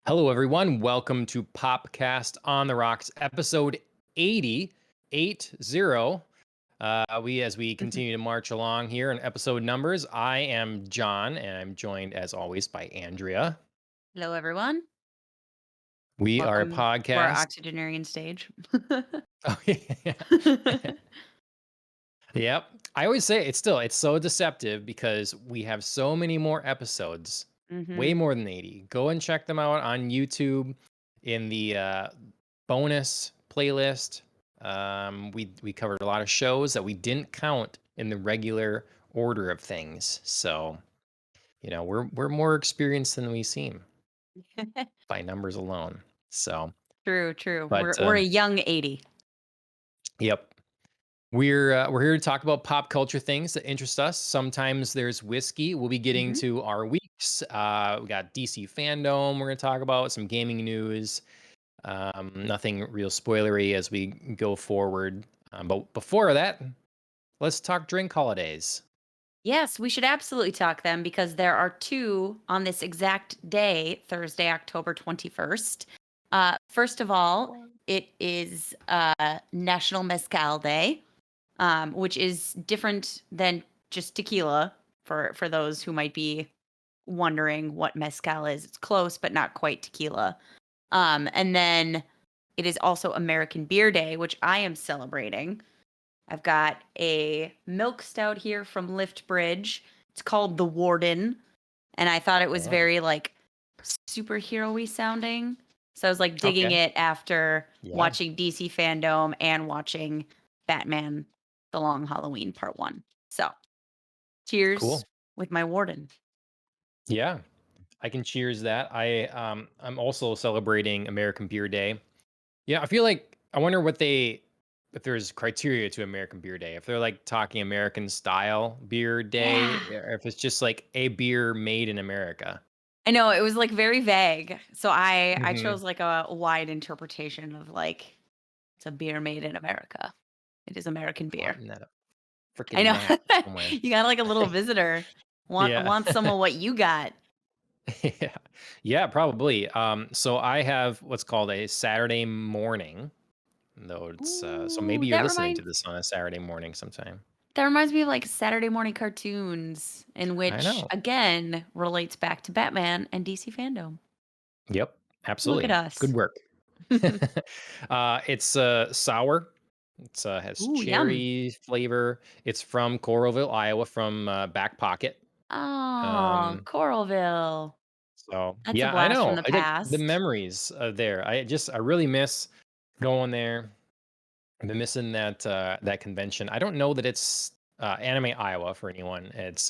Hello, everyone. Welcome to Popcast on the Rocks, episode 80, 80. As we Mhm. continue to march along here in episode numbers, I am John, and I'm joined, as always, by Andrea. Hello, everyone. We are a Welcome to our podcast. octogenarian stage. Oh, yeah. Yep. I always say it's so deceptive because we have so many more episodes, way Mhm. more than 80. Go and check them out on YouTube in the bonus playlist. We covered a lot of shows that we didn't count in the regular order of things. So, we're more experienced than we seem by numbers alone. So, True, true. but We're a young 80. yep. We're here to talk about pop culture things that interest us. Sometimes there's whiskey. We'll be getting Mhm. to our weeks. We got DC Fandome. We're gonna talk about some gaming news. Nothing real spoilery as we go forward. But before that, let's talk drink holidays. Yes, we should absolutely talk them because there are 2 on this exact day, Thursday, October 21st. First of all, What? it is, National Mezcal Day, which is different than just tequila for those who might be wondering what mezcal is. It's close, but not quite tequila. And then it is also American Beer Day, which I am celebrating. I've got a milk stout here from Lift Bridge. It's called the Warden, and I thought it was Oh, very like superhero-y sounding. So I was like digging okay. it after Yeah. watching DC Fandome and watching Batman: The Long Halloween Part 1. So, cheers Cool. with my Warden. Yeah. I can cheers that. I'm also celebrating American Beer Day. Yeah, I feel like I wonder if there's criteria to American Beer Day. If they're like talking American style beer day, Yeah. or if it's just like a beer made in America. I know, it was, like, very vague, so I Hmm. chose, like, a wide interpretation of, like, it's a beer made in America. It is American beer. Plotting that a I freaking know. map somewhere. You got, like, a little visitor. Yeah. Want some of what you got. Yeah. Yeah, probably. So I have what's called a Saturday morning, though so maybe Ooh, you're that listening to reminds this on a Saturday morning sometime. that reminds me of, like, Saturday morning cartoons, in I which, know. again, relates back to Batman and DC Fandom. Yep. Look at Absolutely. Good us. work. It's sour. It's has Ooh, yum. cherry flavor. It's from Coralville, Iowa, from Back Pocket. Oh, Um, Coralville. so That's a yeah, I blast from know. the I like the past. memories there. I really miss going there. I've been missing that convention. I don't know that it's Anime Iowa for anyone. It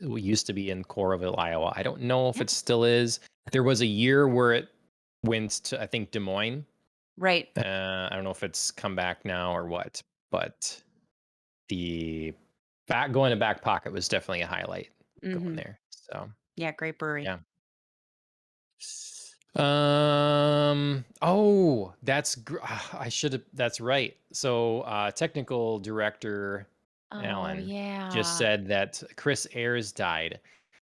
used to be in Coralville, Iowa. I don't know if Yeah. it still is. There was a year where it went to, I think, Des Moines. Right. I don't know if it's come back now or what, but the back going to Back Pocket was definitely a highlight going Mhm. there. So Yeah, great brewery. yeah. Oh, I should have. That's right. So, technical director Oh, Alan just yeah. said that Chris Ayres died.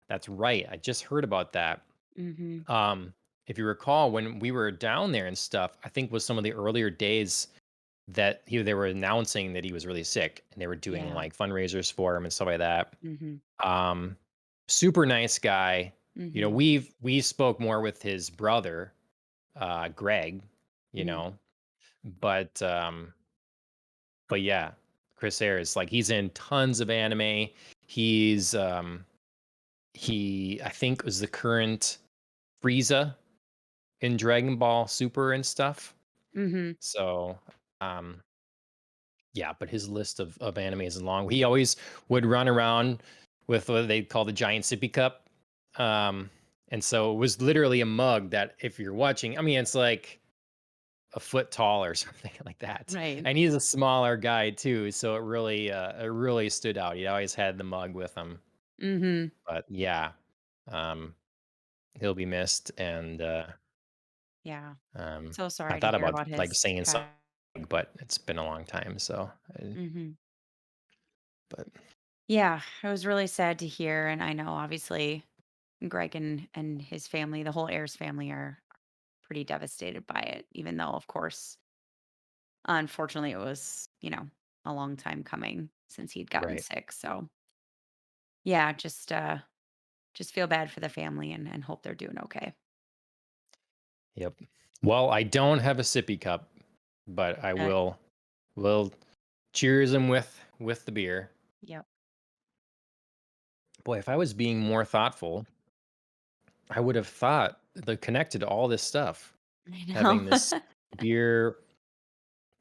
That's right. I just heard about that. Mhm. Um, if you recall, when we were down there and stuff, I think was some of the earlier days that they were announcing that he was really sick, and they were doing Yeah. like fundraisers for him and stuff like that. Mhm. Um, Super nice guy. Mhm. We spoke more with his brother, Greg, you Mhm. know, but but yeah, Chris Ayres, like he's in tons of anime. He's he I think was the current Frieza in Dragon Ball Super and stuff. Mhm. So yeah, but his list of animes is long. He always would run around with what they call the giant sippy cup. And so it was literally a mug that if you're watching, I mean, it's like a foot tall or something like that. Right. And he's a smaller guy too, so it really stood out. He always had the mug with him. Mhm. But yeah, um, he'll be missed. And Yeah. um, So I sorry to thought hear about about like his saying something, pa but it's been a long time. Mhm. But Yeah, it was really sad to hear, and I know obviously Greg and his family, the whole Ayers family are pretty devastated by it, even though, of course, unfortunately, it was, a long time coming since he'd gotten Right. sick. So yeah, just feel bad for the family and hope they're doing okay. Yep. Well, I don't have a sippy cup, but I Uh, will cheers him with the beer. yep. Boy, if I was being more thoughtful, I would have thought the connected to all this stuff. I know. Having this beer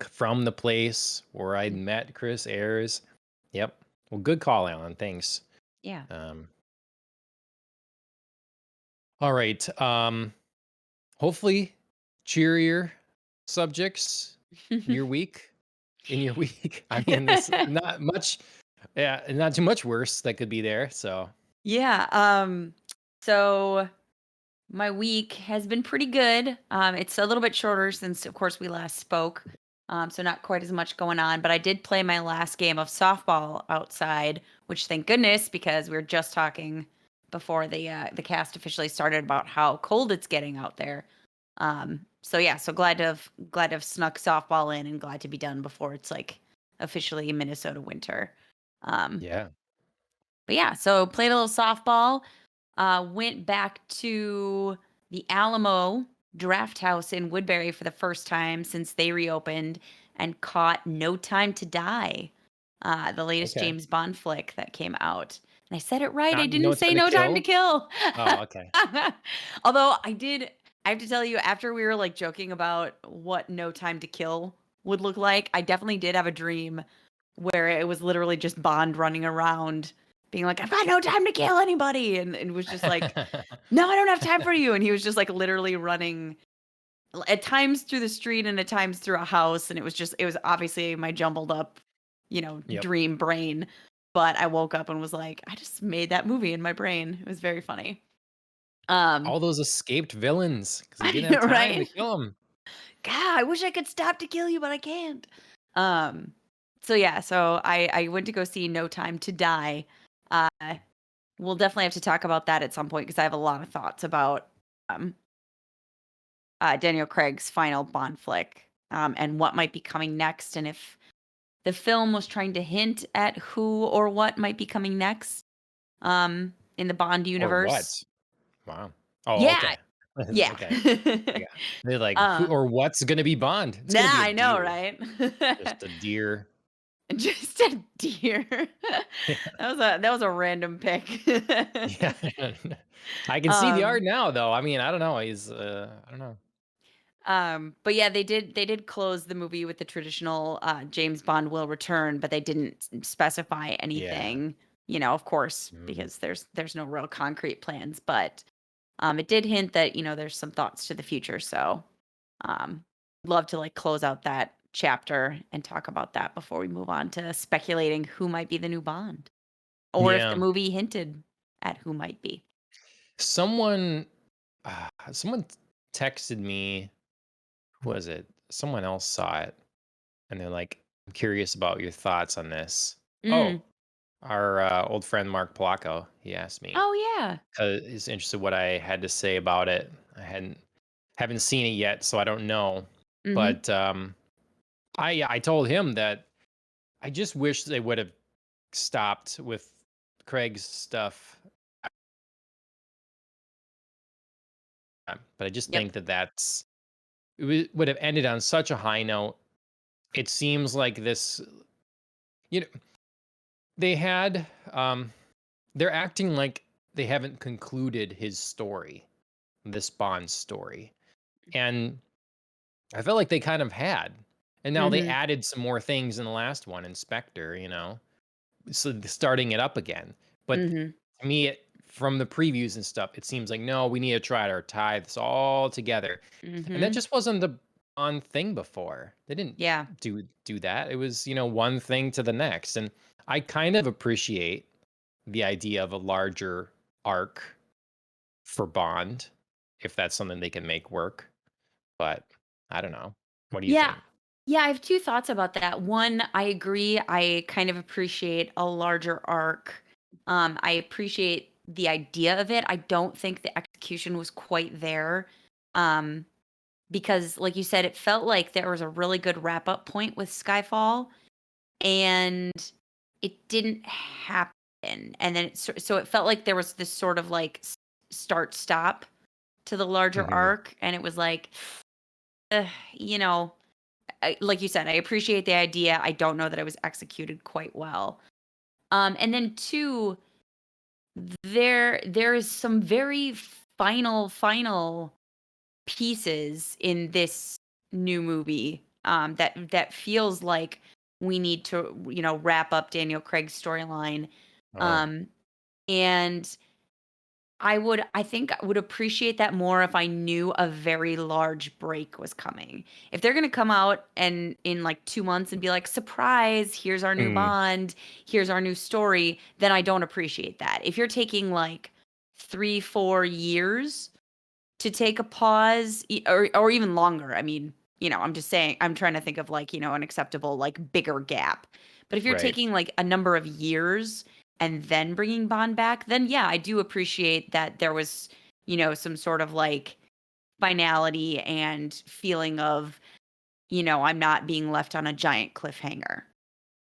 from the place where I met Chris Ayres. Yep. Well, good call, Alan. Thanks. Yeah. Um, all right. Hopefully cheerier subjects your week in your week. I mean, this not much, yeah, not too much worse that could be there. So Yeah. So my week has been pretty good. It's a little bit shorter since, of course, we last spoke. So not quite as much going on, but I did play my last game of softball outside, which thank goodness, because we were just talking before the cast officially started about how cold it's getting out there. So yeah, so glad to have snuck softball in and glad to be done before it's like officially Minnesota winter. Um, yeah. but yeah, so played a little softball. Went back to the Alamo Draft House in Woodbury for the first time since they reopened and caught No Time to Die, the latest Okay. James Bond flick that came out. And I said it right. I Not didn't no say time to No Time to kill. Kill. Oh, okay. Although I have to tell you, after we were like joking about what No Time to Kill would look like, I definitely did have a dream where it was literally just Bond running around being like, "I've got no time to kill anybody," and was just like, "No, I don't have time for you," and he was just, like, literally running at times through the street and at times through a house, and it was obviously my jumbled up, Yep. dream brain, but I woke up and was like, "I just made that movie in my brain." It was very funny. Um, All those escaped villains because he I didn't have know, time to right? kill them. God, I wish I could stop to kill you, but I can't. Um, so yeah, so I went to go see No Time to Die. Uh, we'll definitely have to talk about that at some point because I have a lot of thoughts about um, Daniel Craig's final Bond flick, and what might be coming next, and if the film was trying to hint at who or what might be coming next in the Bond Or universe. what? Wow. Oh, Yeah, okay. yeah. Okay. I got they're like, "Who um, or what's gonna be Bond?" It's nah, gonna be a I know, deer. right? Just a deer. Just a deer. That was a random pick. Yeah. I can see the art um, now, though. I mean, I don't know. I don't know. but yeah, they did close the movie with the traditional James Bond will return, but they didn't specify Yeah. anything, of course, Mhm. because there's no real concrete plans, but it did hint that, there's some thoughts to the future. So um love to like close out that chapter and talk about that before we move on to speculating who might be the new Bond. Or if the Yeah. movie hinted at who might be. Someone someone texted me, who was it? Someone else saw it, and they're like, "I'm curious about your thoughts on this." Mm. Oh, our, old friend Mark Polacco, he asked me, Oh, yeah. 'cause he's interested what I had to say about it. I haven't seen it yet, so I don't know. Mhm. But, I told him that I just wish they would have stopped with Craig's stuff, but I just Yep. think that would have ended on such a high note. It seems like this, you know, they had, they're acting like they haven't concluded his story, this Bond story. And I felt like they kind of had. And now they Mhm. added some more things in the last one, Inspector, so starting it up again. But Mhm. to me, from the previews and stuff, it seems like no, we need to try to tie this all together, and that Mhm. just wasn't the on thing before. They didn't Yeah. do that. It was one thing to the next, and I kind of appreciate the idea of a larger arc for Bond, if that's something they can make work. But I don't know. What do you Yeah. think? Yeah, I have 2 thoughts about that. One, I agree, I kind of appreciate a larger arc. I appreciate the idea of it. I don't think the execution was quite there. Um, because like you said, it felt like there was a really good wrap up point with Skyfall and it didn't happen. And then so it felt like there was this sort of like start stop to the larger Hmm. arc. And it was like, you know, like you said, I appreciate the idea. I don't know that it was executed quite well. And then two, there is some very final pieces in this new movie that feels like we need to wrap up Daniel Craig's storyline. Oh. Um, and I think I would appreciate that more if I knew a very large break was coming. If they're gonna come out and in like 2 months and be like, "Surprise, here's our new Mm, Bond, here's our new story," then I don't appreciate that. If you're taking like 3, 4 years to take a pause, or even longer, I mean, I'm just saying I'm trying to think of like, an acceptable, like, bigger gap. But if you're right. taking, like, a number of years and then bringing Bond back, then, yeah, I do appreciate that there was, some sort of, like, finality and feeling of, I'm not being left on a giant cliffhanger.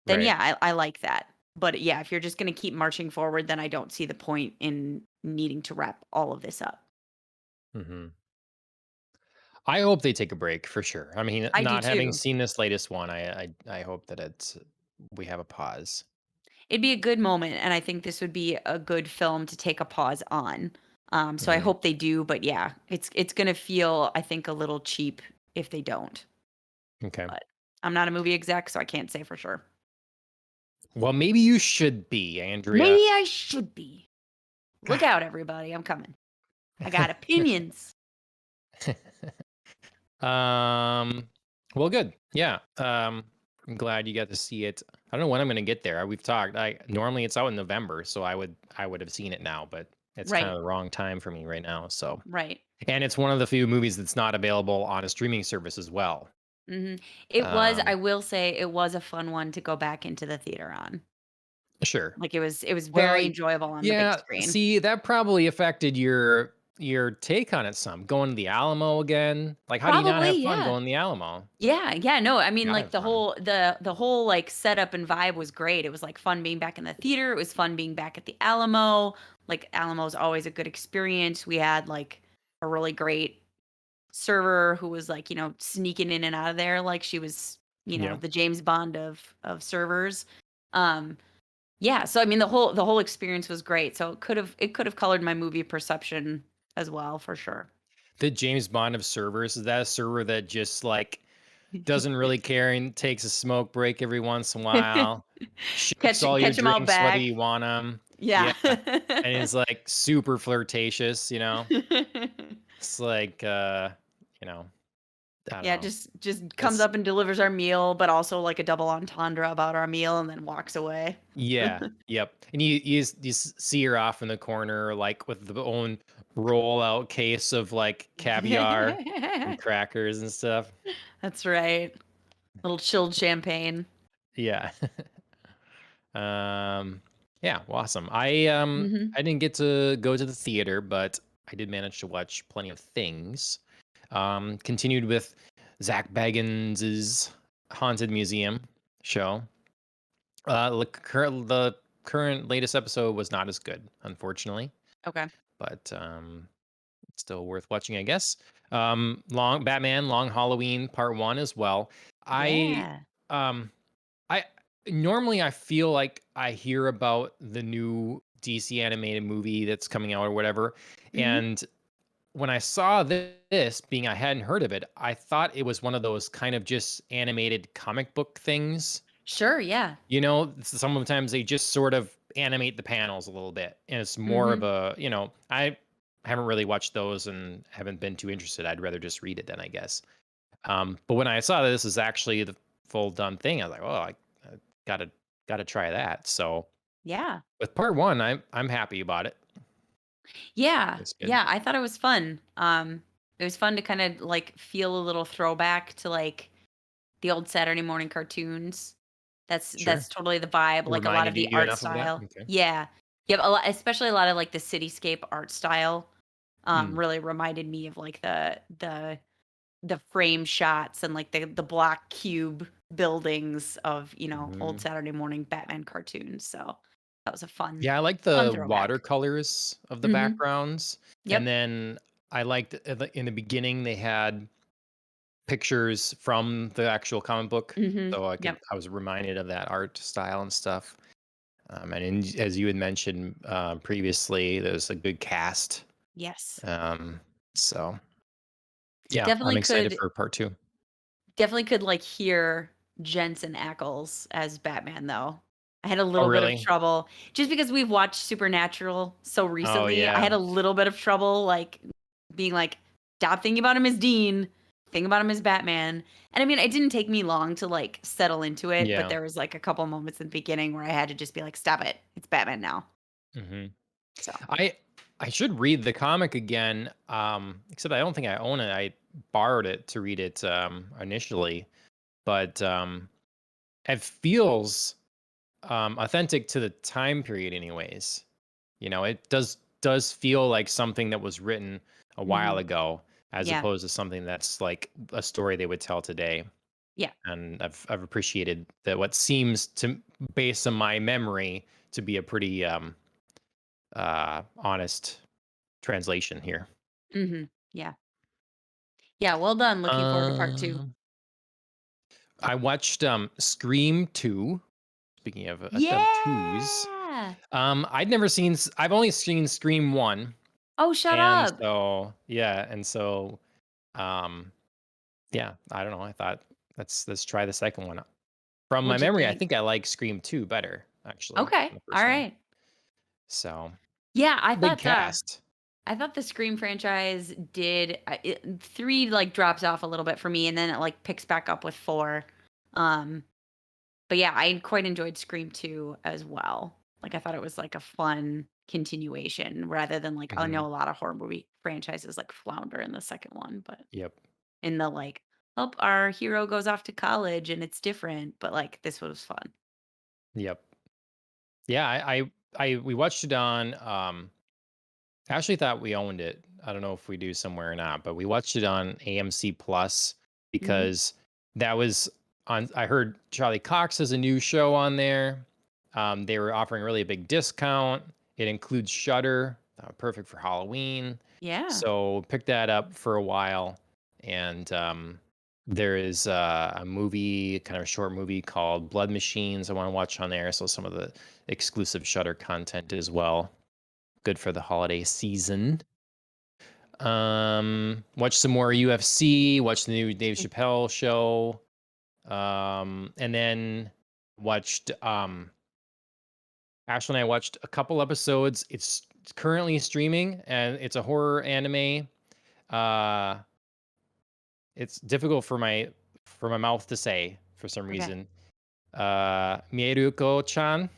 Then, Right. yeah, I like that. But, yeah, if you're just gonna keep marching forward, then I don't see the point in needing to wrap all of this up. Hmm. I hope they take a break for sure. I mean, I do not having too. seen this latest one, I hope that it's we have a pause. It'd be a good moment, and I think this would be a good film to take a pause on. So I Hmm. hope they do, but yeah, it's gonna feel, I think, a little cheap if they don't. Okay. But I'm not a movie exec, so I can't say for sure. Well, maybe you should be, Andrea. Maybe I should be. Look God. out, everybody! I'm coming. I got opinions. um. Well, good. Yeah. I'm glad you got to see it. I don't know when I'm going to get there. We've talked. I normally it's out in November, so I would have seen it now, but it's kind Right, of the wrong time for me right now. So, right. and it's one of the few movies that's not available on a streaming service as well. It was. I Um, will say, it was a fun one to go back into the theater on. sure. Like it was Well, very enjoyable on the big yeah, screen. see, that probably affected your take on it some. Going to the Alamo again. Like, how do you not Probably, have fun yeah. going to the Alamo? Yeah, yeah, no, I mean, Gotta like, have the fun. whole, like, setup and vibe was great. It was, like, fun being back in the theater, it was fun being back at the Alamo. Like, Alamo's always a good experience. We had, like, a really great server who was, like, sneaking in and out of there like she was, Yeah. the James Bond of servers. Um, yeah, so, I mean, the whole experience was great, so it could've colored my movie perception as well, for sure. The James Bond of servers, is that a server that just like doesn't really care and takes a smoke break every once in a while, ships Catch all your catch 'em out drinks whether back. you want them? Yeah. Yeah. And is like super flirtatious, you know? It's like you know, I don't Yeah, know. just comes It's up and delivers our meal, but also like a double entendre about our meal and then walks away. yeah, yep. And see her off in the corner, like with the own roll-out case of like caviar and crackers and stuff. That's right. Little chilled champagne. Yeah. Um, yeah, well, awesome. I Mhm. didn't get to go to the theater, but I did manage to watch plenty of things. Continued with Zach Baggins's Haunted Museum show. The current latest episode was not as good, unfortunately, Okay. but it's still worth watching, I guess. Long Batman, Long Halloween Part One as well. I Yeah. um I normally I feel like I hear about the new DC animated movie that's coming out or whatever, Mhm. and when I saw this being I hadn't heard of it, I thought it was one of those kind of just animated comic book things. Sure, yeah. You know, sometimes they just sort of animate the panels a little bit, and it's more of Mhm. a, I haven't really watched those and haven't been too interested. I'd rather just read it then, I guess. But when I saw that this is actually the full done thing, I was like, oh, I gotta gotta try that. So Yeah. with part one, I'm happy about it. Yeah. It's good. Yeah, I thought it was fun. It was fun to kinda, like, feel a little throwback to, like, the old Saturday morning cartoons. That's Sure. totally the vibe, like, a lot of Reminded the you art enough of that? style. Okay. Yeah. Yep, a lot especially a lot of, like, the cityscape art style, Mm. really reminded me of, like, the frame shots and, like, the black cube buildings of, old Mhm. Saturday morning Batman cartoons, so that was a fun Yeah, I like fun the throwback. watercolors of the Mhm. backgrounds, and Yep. then I liked in the beginning, they had pictures from the actual comic book, Mhm. so Yep. I was reminded of that art style and stuff. As you had mentioned, previously, there's a good cast. Yes. Um, so yeah, I'm Definitely excited could for part 2. definitely could, like, hear Jensen Ackles as Batman, though. I had a Oh, little bit of really? trouble just because we've watched Supernatural so Oh, recently, I yeah. had a little bit of trouble, like, being like, "Stop thinking about him as Dean, think about him as Batman." And, I mean, it didn't take me long to, like, settle into it, but Yeah. there was, like, a couple moments in the beginning where I had to just be like, "Stop it. It's Batman now." Mhm. So I I should read the comic again, except I don't think I own it. I borrowed it to read it, initially, but, it feels, authentic to the time period anyways. It does feel like something that was written a while Mhm. ago, as Yeah. opposed to something that's like a story they would tell today. Yeah. And I've appreciated that what seems to, based on my memory, to be a pretty honest translation here. Mhm. Yeah. Yeah, well done, looking forward to part 2. Um, I watched Scream 2. Speaking of twos, Yeah! I've only seen Scream 1, Oh, shut and up. um, yeah, I don't know. I thought let's try the second one. From my What'd you memory, I think? think I like Scream 2 better actually Okay, than the first one. alright. So Yeah, big cast. I thought the Scream franchise did 3, like, drops off a little bit for me, and then it, like, picks back up with 4. Um, but yeah, I quite enjoyed Scream 2 as well. Like, I thought it was, like, a fun continuation rather than, like, I Hmm. know a lot of horror movie franchises, like, flounder in the second one, but Yep. in the, like, "Oh, our hero goes off to college and it's different," but, like, this was fun. Yep. Yeah. We watched it on. I actually thought we owned it. I don't know if we do somewhere or not, but we watched it on AMC Plus Mhm. because that was on. I heard Charlie Cox has a new show on there. They were offering really a big discount. It includes Shutter, perfect for Halloween. Yeah. So picked that up for a while, and there is a movie, kind of a short movie called Blood Machines. I want to watch on there. So some of the exclusive Shutter content as well, good for the holiday season. Watch some more UFC, watch the new Dave Mm. Chappelle show. And then watched Ashley and I watched a couple episodes. It's currently streaming and it's a horror anime. Uh it's difficult for my mouth to say for some Okay. reason. Mieruko-chan.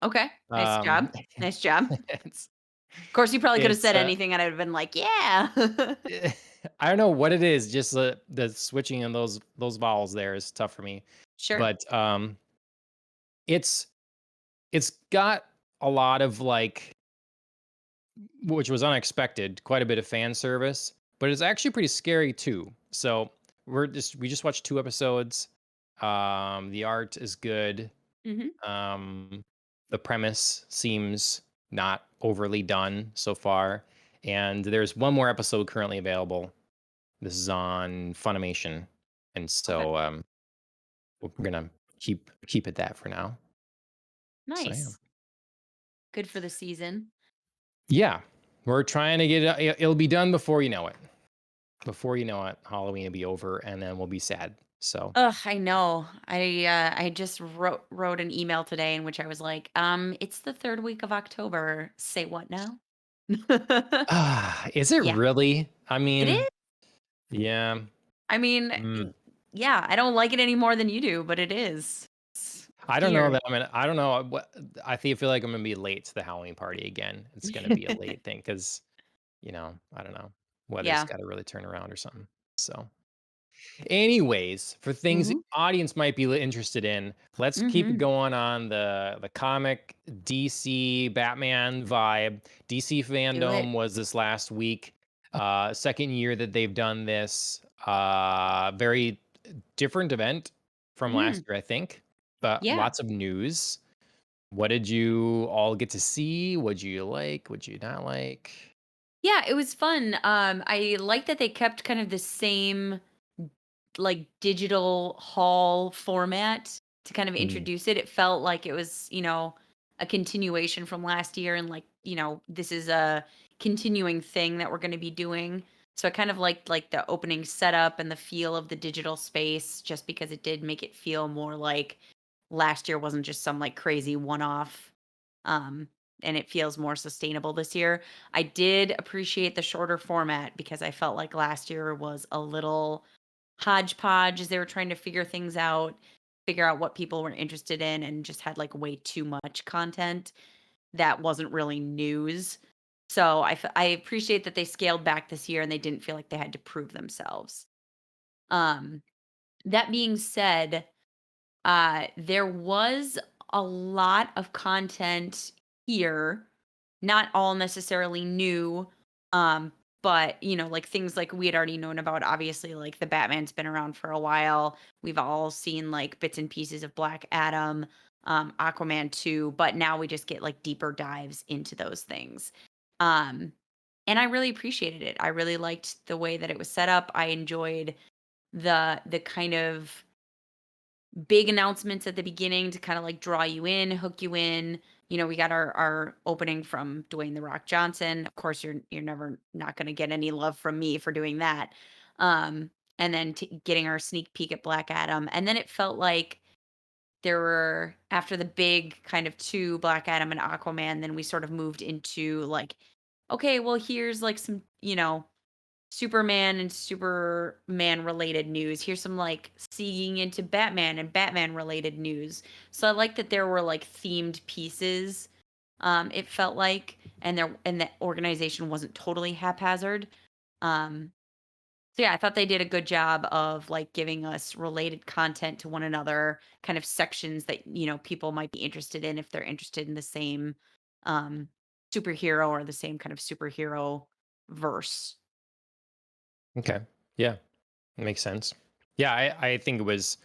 Okay. Nice Um job. Nice job. Of it's course, you probably could have it's said anything and I'd have been like, "Yeah." I don't know what it is, just the switching in those vowels there is tough for me. Sure. But, it's it's got a lot of, like, which was unexpected, quite a bit of fan service, but it's actually pretty scary too. So, we just watched 2 episodes. The art is good. Mhm. Um, the premise seems not overly done so far, and there's one more episode currently available. This is on Funimation, and Okay. so, we're gonna keep it that for now. So, yeah. Nice. Good for the season. Yeah, we're trying to get it'll be done before you know it. Before you know it, Halloween will be over, and then we'll be sad. So, Ugh, I know. I just wrote an email today in which I was like, it's the 3rd week of October. Say what now?" is it Yeah, really? I it mean, is. yeah. I mean, Mm. yeah, I don't like it any more than you do, but it is. It's I don't know here. that I don't know what feel like I'm gonna be late to the Halloween party again. It's gonna be a late thing because I don't know. Weather's Yeah. gotta really turn around or something. So, Anyways, for things the Mhm. audience might be interested in, let's keep it Mhm. going on the comic DC Batman vibe. DC Do it. Fandome was this last week. Second year that they've done this. Very different event from last Mm. year, I think, but Yeah. lots of news. What did you all get to see? What'd you like? What'd you not like? Yeah, it was fun. I like that they kept kind of the same like digital hall format to kind of Mm, introduce it. It felt like it was, a continuation from last year and like, this is a continuing thing that we're going to be doing. So I kind of liked like the opening setup and the feel of the digital space just because it did make it feel more like last year wasn't just some like crazy one-off um and it feels more sustainable this year. I did appreciate the shorter format because I felt like last year was a little hodgepodge as they were trying to figure out what people were interested in, and just had like way too much content that wasn't really news. So I appreciate that they scaled back this year and they didn't feel like they had to prove themselves. Um, that being said, there was a lot of content here, not all necessarily new, um, but, like, things like we had already known about, obviously, like, the Batman's been around for a while. We've all seen, like, bits and pieces of Black Adam, Aquaman 2, but now we just get, like, deeper dives into those things. Um, and I really appreciated it. I really liked the way that it was set up. I enjoyed the kind of big announcements at the beginning to kind of like draw you in, hook you in. We got our opening from Dwayne the Rock Johnson. Of course, you're never not going to get any love from me for doing that. And then getting our sneak peek at Black Adam, and then it felt like there were after the big kind of two Black Adam and Aquaman. Then we sort of moved into like, okay, well here's like some Superman and Superman related news. Here's some like seeing into Batman and Batman related news. So I like that there were like themed pieces. It felt like, and the organization wasn't totally haphazard. Um, so yeah, I thought they did a good job of like giving us related content to one another, kind of sections that people might be interested in if they're interested in the same um, superhero or the same kind of superhero verse. okay. Yeah, makes sense. Yeah, I think it was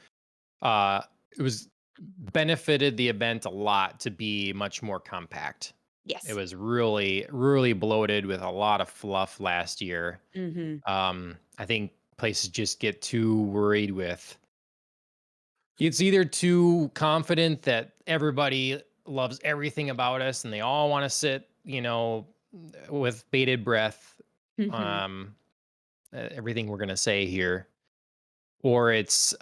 benefited the event a lot to be much more compact. It Yes. was really, really bloated with a lot of fluff last year. Mhm. I think places just get too worried with it's either too confident that everybody loves everything about us and they all want to sit, with bated breath, Mhm. um, everything we're gonna say here, or it's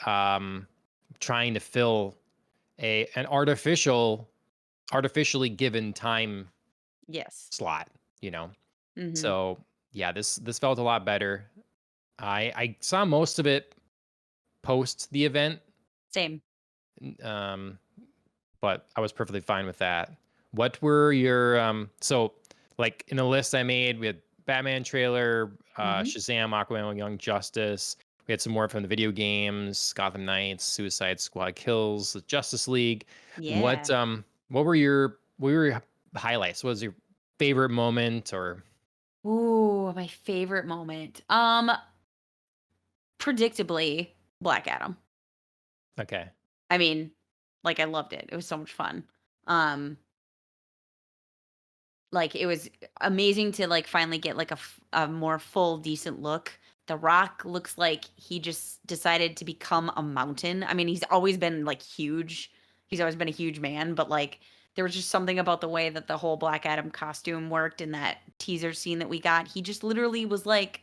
trying to fill an artificially given time Yes. slot, you know. Mhm. So yeah, this felt a lot better. I saw most of it post the event, Same. um, but I was perfectly fine with that. What were your so like in the list I made? We had Batman trailer, Mhm. Shazam, Aquaman, Young Justice. We had some more from the video games, Gotham Knights, Suicide Squad Kills, the Justice League. Yeah. What were your highlights? What was your favorite moment or Ooh, my favorite moment. Predictably, Black Adam. okay. I mean, like I loved it. It was so much fun. Um, like it was amazing to like finally get like a more full decent look. The Rock looks like he just decided to become a mountain. I mean, he's always been like huge. He's always been a huge man, but like there was just something about the way that the whole Black Adam costume worked in that teaser scene that we got. He just literally was like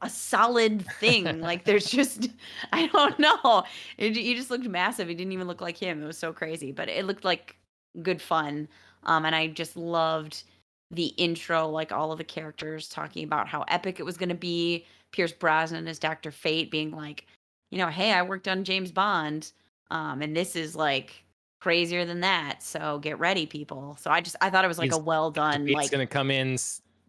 a solid thing. Like there's just I don't know. He just looked massive. He didn't even look like him. It was so crazy, but it looked like good fun. And I just loved the intro, like all of the characters talking about how epic it was going to be. Pierce Brosnan as Dr. Fate being like, hey, I worked on James Bond. And this is like crazier than that. So get ready, people. So I thought it was like a He's well Dr. done, Fate's like gonna come in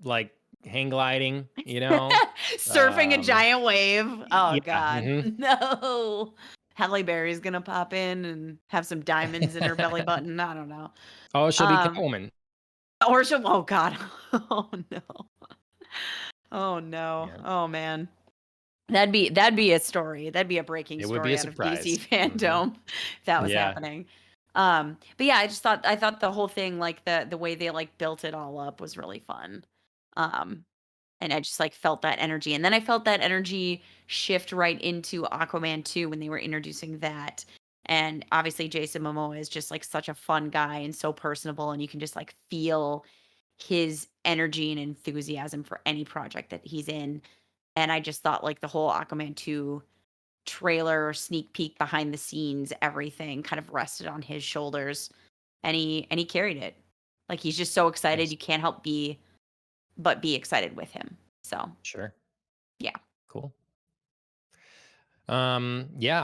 like hang gliding, you know? Surfing a Um, giant wave. Oh yeah, god. mhm. No. Halle Berry's gonna pop in and have some diamonds in her belly button. I don't know. Oh, she'll be Um, Catwoman. or she'll oh god. Oh no. Oh no. Yeah, Oh man. That'd be a story. That'd be a breaking it would be a story out of DC surprise. Mhm. fandom if that was Yeah, happening. But yeah, I thought the whole thing, like the way they like built it all up was really fun. Um, and I just like felt that energy. And then I felt that energy shift right into Aquaman 2 when they were introducing that. And obviously Jason Momoa is just like such a fun guy and so personable, and you can just like feel his energy and enthusiasm for any project that he's in. And I just thought like the whole Aquaman 2 trailer, sneak peek behind the scenes, everything kind of rested on his shoulders, and he carried it. Like he's just so excited, nice. you can't help but be excited with him. So, Sure. yeah. Cool. Yeah,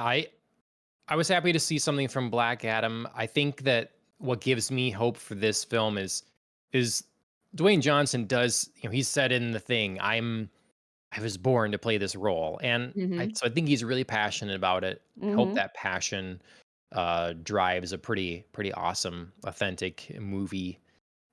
I was happy to see something from Black Adam. I think that what gives me hope for this film is Dwayne Johnson does, he said in the thing, I was born to play this role. And Mhm. I think he's really passionate about it. I hope Mhm. that passion drives a pretty awesome, authentic movie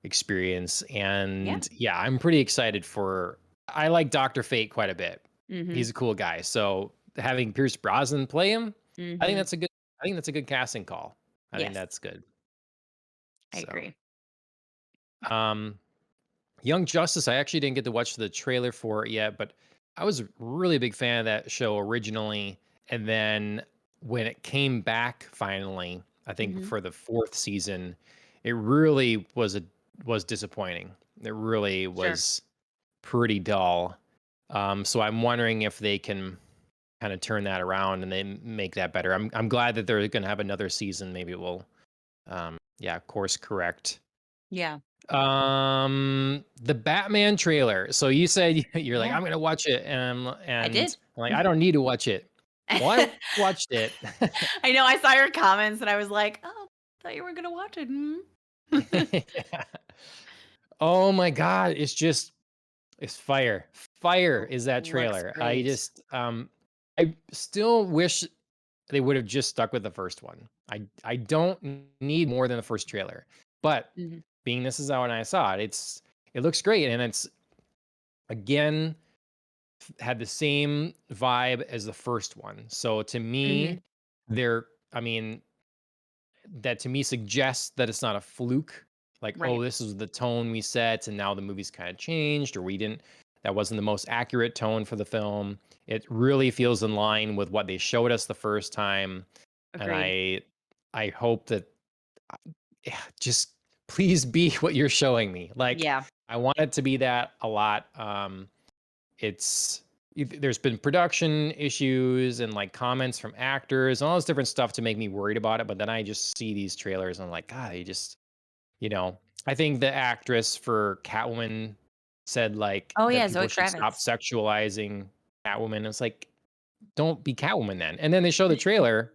experience. Yeah. And yeah, I'm pretty excited for I like Dr. Fate quite a bit. Mhm. He's a cool guy. So having Pierce Brosnan play him, I think Mhm. that's a good I think that's a good casting call. I think Yes, that's good. I So, agree. um Young Justice, I actually didn't get to watch the trailer for it yet, but I was a really big fan of that show originally. And then when it came back finally, I think Mhm. for the fourth season, it really was disappointing. It really Sure. was pretty dull. So I'm wondering if they can kind of turn that around and they make that better. I'm glad that they're going to have another season. Maybe it will, yeah, course correct. Yeah. The Batman trailer. So you said you're like, Yeah. I'm gonna watch it, I and did. I'm like, I don't need to watch it. Well, I watched it. I know, I saw your comments and I was like, "Oh, thought you were gonna watch it, hmm?" Yeah. Oh my god, it's fire. Fire L is that Looks trailer. great. I still wish they would have just stuck with the first one. I don't need more than the first trailer. But Mhm. being this is how when I saw it, it looks great and it's again had the same vibe as the first one. So to me, Mhm. there I mean, that to me suggests that it's not a fluke. Like, oh, Right. this is the tone we set, and now the movie's kind of changed, or we didn't. That wasn't the most accurate tone for the film. It really feels in line with what they showed us the first time, and Agreed. I hope that yeah, just please be what you're showing me. Like, Yeah. I want it to be that a lot. It's there's been production issues and like comments from actors and all this different stuff to make me worried about it. But then I just see these trailers and I'm like, God, you know, I think the actress for Catwoman said like Oh, that yeah, people Zoe should stop Kravitz. sexualizing Catwoman. It's like, don't be Catwoman then. And then they show the trailer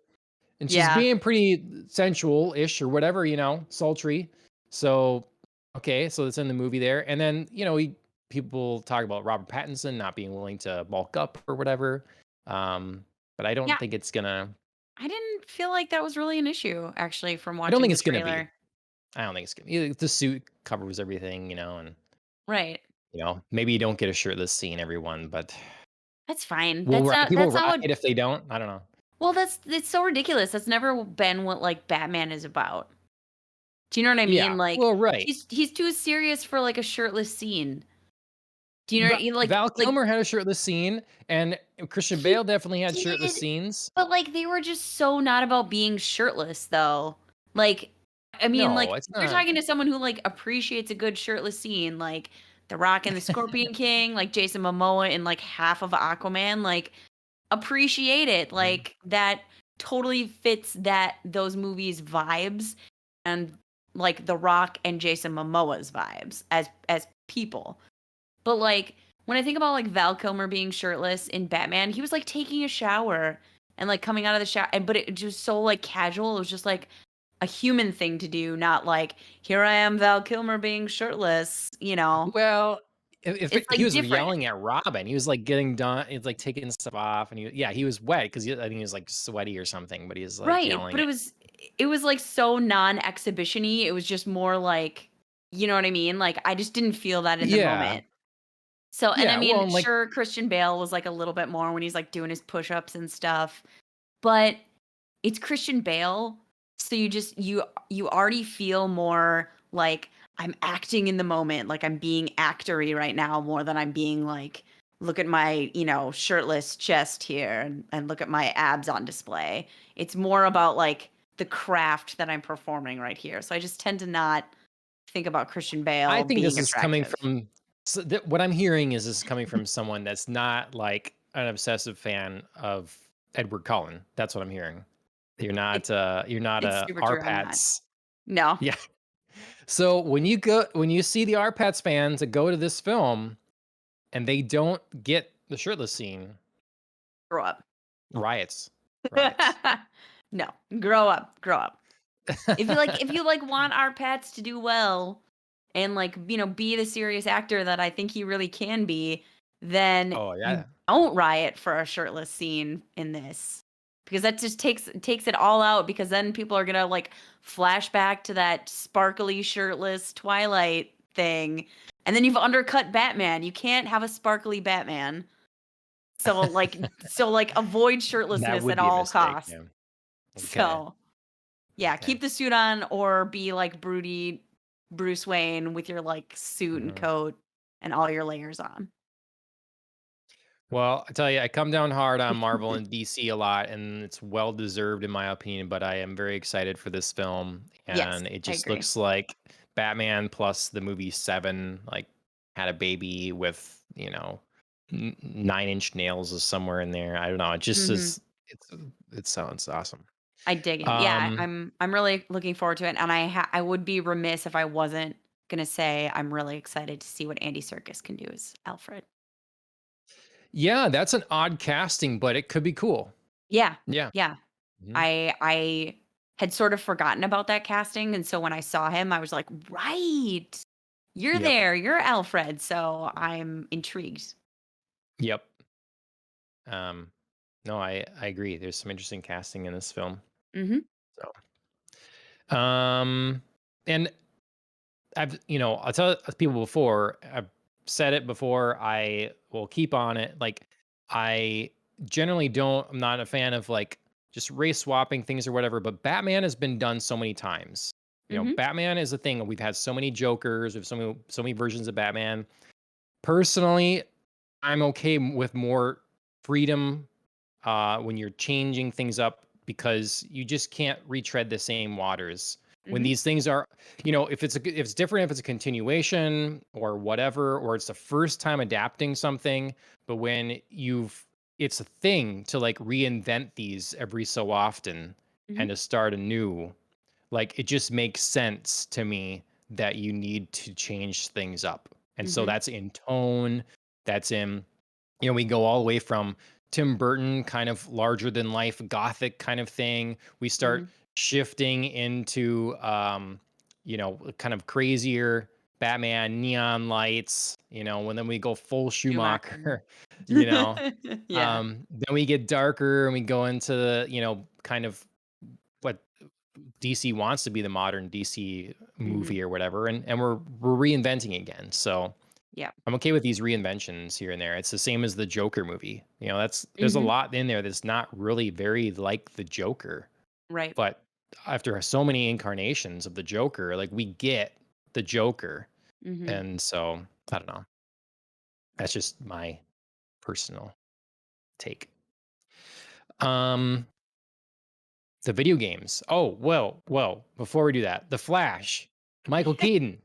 and she's Yeah. being pretty sensual-ish or whatever, sultry. So, okay, so it's in the movie there. And then, people talk about Robert Pattinson not being willing to bulk up or whatever. But I don't Yeah, think it's gonna I didn't feel like that was really an issue, actually, from I don't watching think the it's gonna be. trailer. I don't think it's gonna the suit covers everything, and Right. maybe you don't get a shirtless scene, everyone, but That's fine. will people That's not riot what if they don't? I don't know. well, that's it's so ridiculous. That's never been what, like, Batman is about. Do you know what I Yeah, mean? Like, well, right. he's too serious for, like, a shirtless scene. Do you know what I But mean? Val Like, Kilmer had a shirtless scene, and Christian he Bale definitely had shirtless did, scenes. but, like, they were just so not about being shirtless, though. Like, I mean, No, like, it's if you're not. talking to someone who, like, appreciates a good shirtless scene, like The Rock and the Scorpion King, like Jason Momoa in, like, half of Aquaman, like, appreciate it. Mhm, Like, that totally fits those movies' vibes and, like, The Rock and Jason Momoa's vibes as people. But, like, when I think about, like, Val Kilmer being shirtless in Batman, he was, like, taking a shower and, like, coming out of the shower, but it just so, like, casual. It was just, like, a human thing to do, not like, "Here I am, Val Kilmer being shirtless," you know? well, if It's he like was different. yelling at Robin, he was, like, getting done he's, like, taking stuff off, and he was wet 'cause I think he was, like, sweaty or something, but he's, like, Right, yelling but at it was, like, so non-exhibition-y, it was just more like, you know what I mean? Like, I just didn't feel that in the Yeah. moment. So and I Yeah, well, mean, and, like sure, Christian Bale was, like, a little bit more when he's, like, doing his push-ups and stuff, but it's Christian Bale, so you already feel more like I'm acting in the moment, like I'm being actory right now more than I'm being like, look at my, shirtless chest here and look at my abs on display. It's more about like the craft that I'm performing right here. So I just tend to not think about Christian I Bale think being this is coming attractive. from what I'm hearing is this is coming from someone that's not, like, an obsessive fan of Edward Cullen. That's what I'm hearing. It You're not it's a super true. I'm not. R-Pats. No, Yeah. So, when you see the R-Pats fans that go to this film and they don't get the shirtless scene, grow up. riots. Riots. No, grow up, grow up. If you want our pets to do well and like, be the serious actor that I think he really can be, then Oh, you yeah. don't riot for a shirtless scene in this. Because that just takes it all out because then people are going to like flash back to that sparkly shirtless Twilight thing. And then you've undercut Batman. You can't have a sparkly Batman. So avoid That shirtlessness would at be a all mistake, costs. yeah. Okay. So yeah, Okay. keep the suit on or be like broody Bruce Wayne with your like suit and Mhm. coat and all your layers on. Well, I tell you, I come down hard on Marvel and DC a lot, and it's well deserved in my opinion. But I am very excited for this film, Yes, and it I just agree. looks like Batman plus the movie Seven, like had a baby with 9-inch nails is somewhere in there. I don't know. It just Mhm. is. It's it sounds awesome. I dig it. Yeah, Um, I'm really looking forward to it, and I would be remiss if I wasn't gonna say I'm really excited to see what Andy Serkis can do as Alfred. yeah, that's an odd casting, but it could be cool. Yeah, Yeah. yeah. Mhm. I had sort of forgotten about that casting, and so when I saw him, I was like, right, you're Yep. there, you're Alfred. So I'm intrigued. Yep. Um, no, I agree. There's some interesting casting in this film. Hmm. So, and I'll tell people before. I've said it before. I will keep on it. Like, I generally don't. I'm not a fan of like just race swapping things or whatever. But Batman has been done so many times. Hmm. Batman is a thing. We've had so many Jokers. We have so many versions of Batman. Personally, I'm okay with more freedom when you're changing things up because you just can't retread the same waters. When Hmm. these things are, if it's different, if it's a continuation or whatever, or it's the first time adapting something, but when it's a thing to like reinvent these every so often Hmm. and to start anew, like it just makes sense to me that you need to change things up. And so Hmm. that's in tone, that's in we go all the way from Tim Burton kind of larger than life gothic kind of thing. We Hmm. start shifting into kind of crazier Batman neon lights, and then we go full Schumacher. Schumacher, you know. Yeah. Then we get darker and we go into the, kind of what DC wants to be the modern DC Hmm. movie or whatever, and we're reinventing again. So Yeah. I'm okay with these reinventions here and there. It's the same as the Joker movie. There's a Hmm. lot in there that's not really very like the Joker, Right. but after so many incarnations of the Joker, like we get the Joker, Hmm. and so I don't know. That's just my personal take. Um, the video games. Oh well. Before we do that, the Flash, Michael Keaton,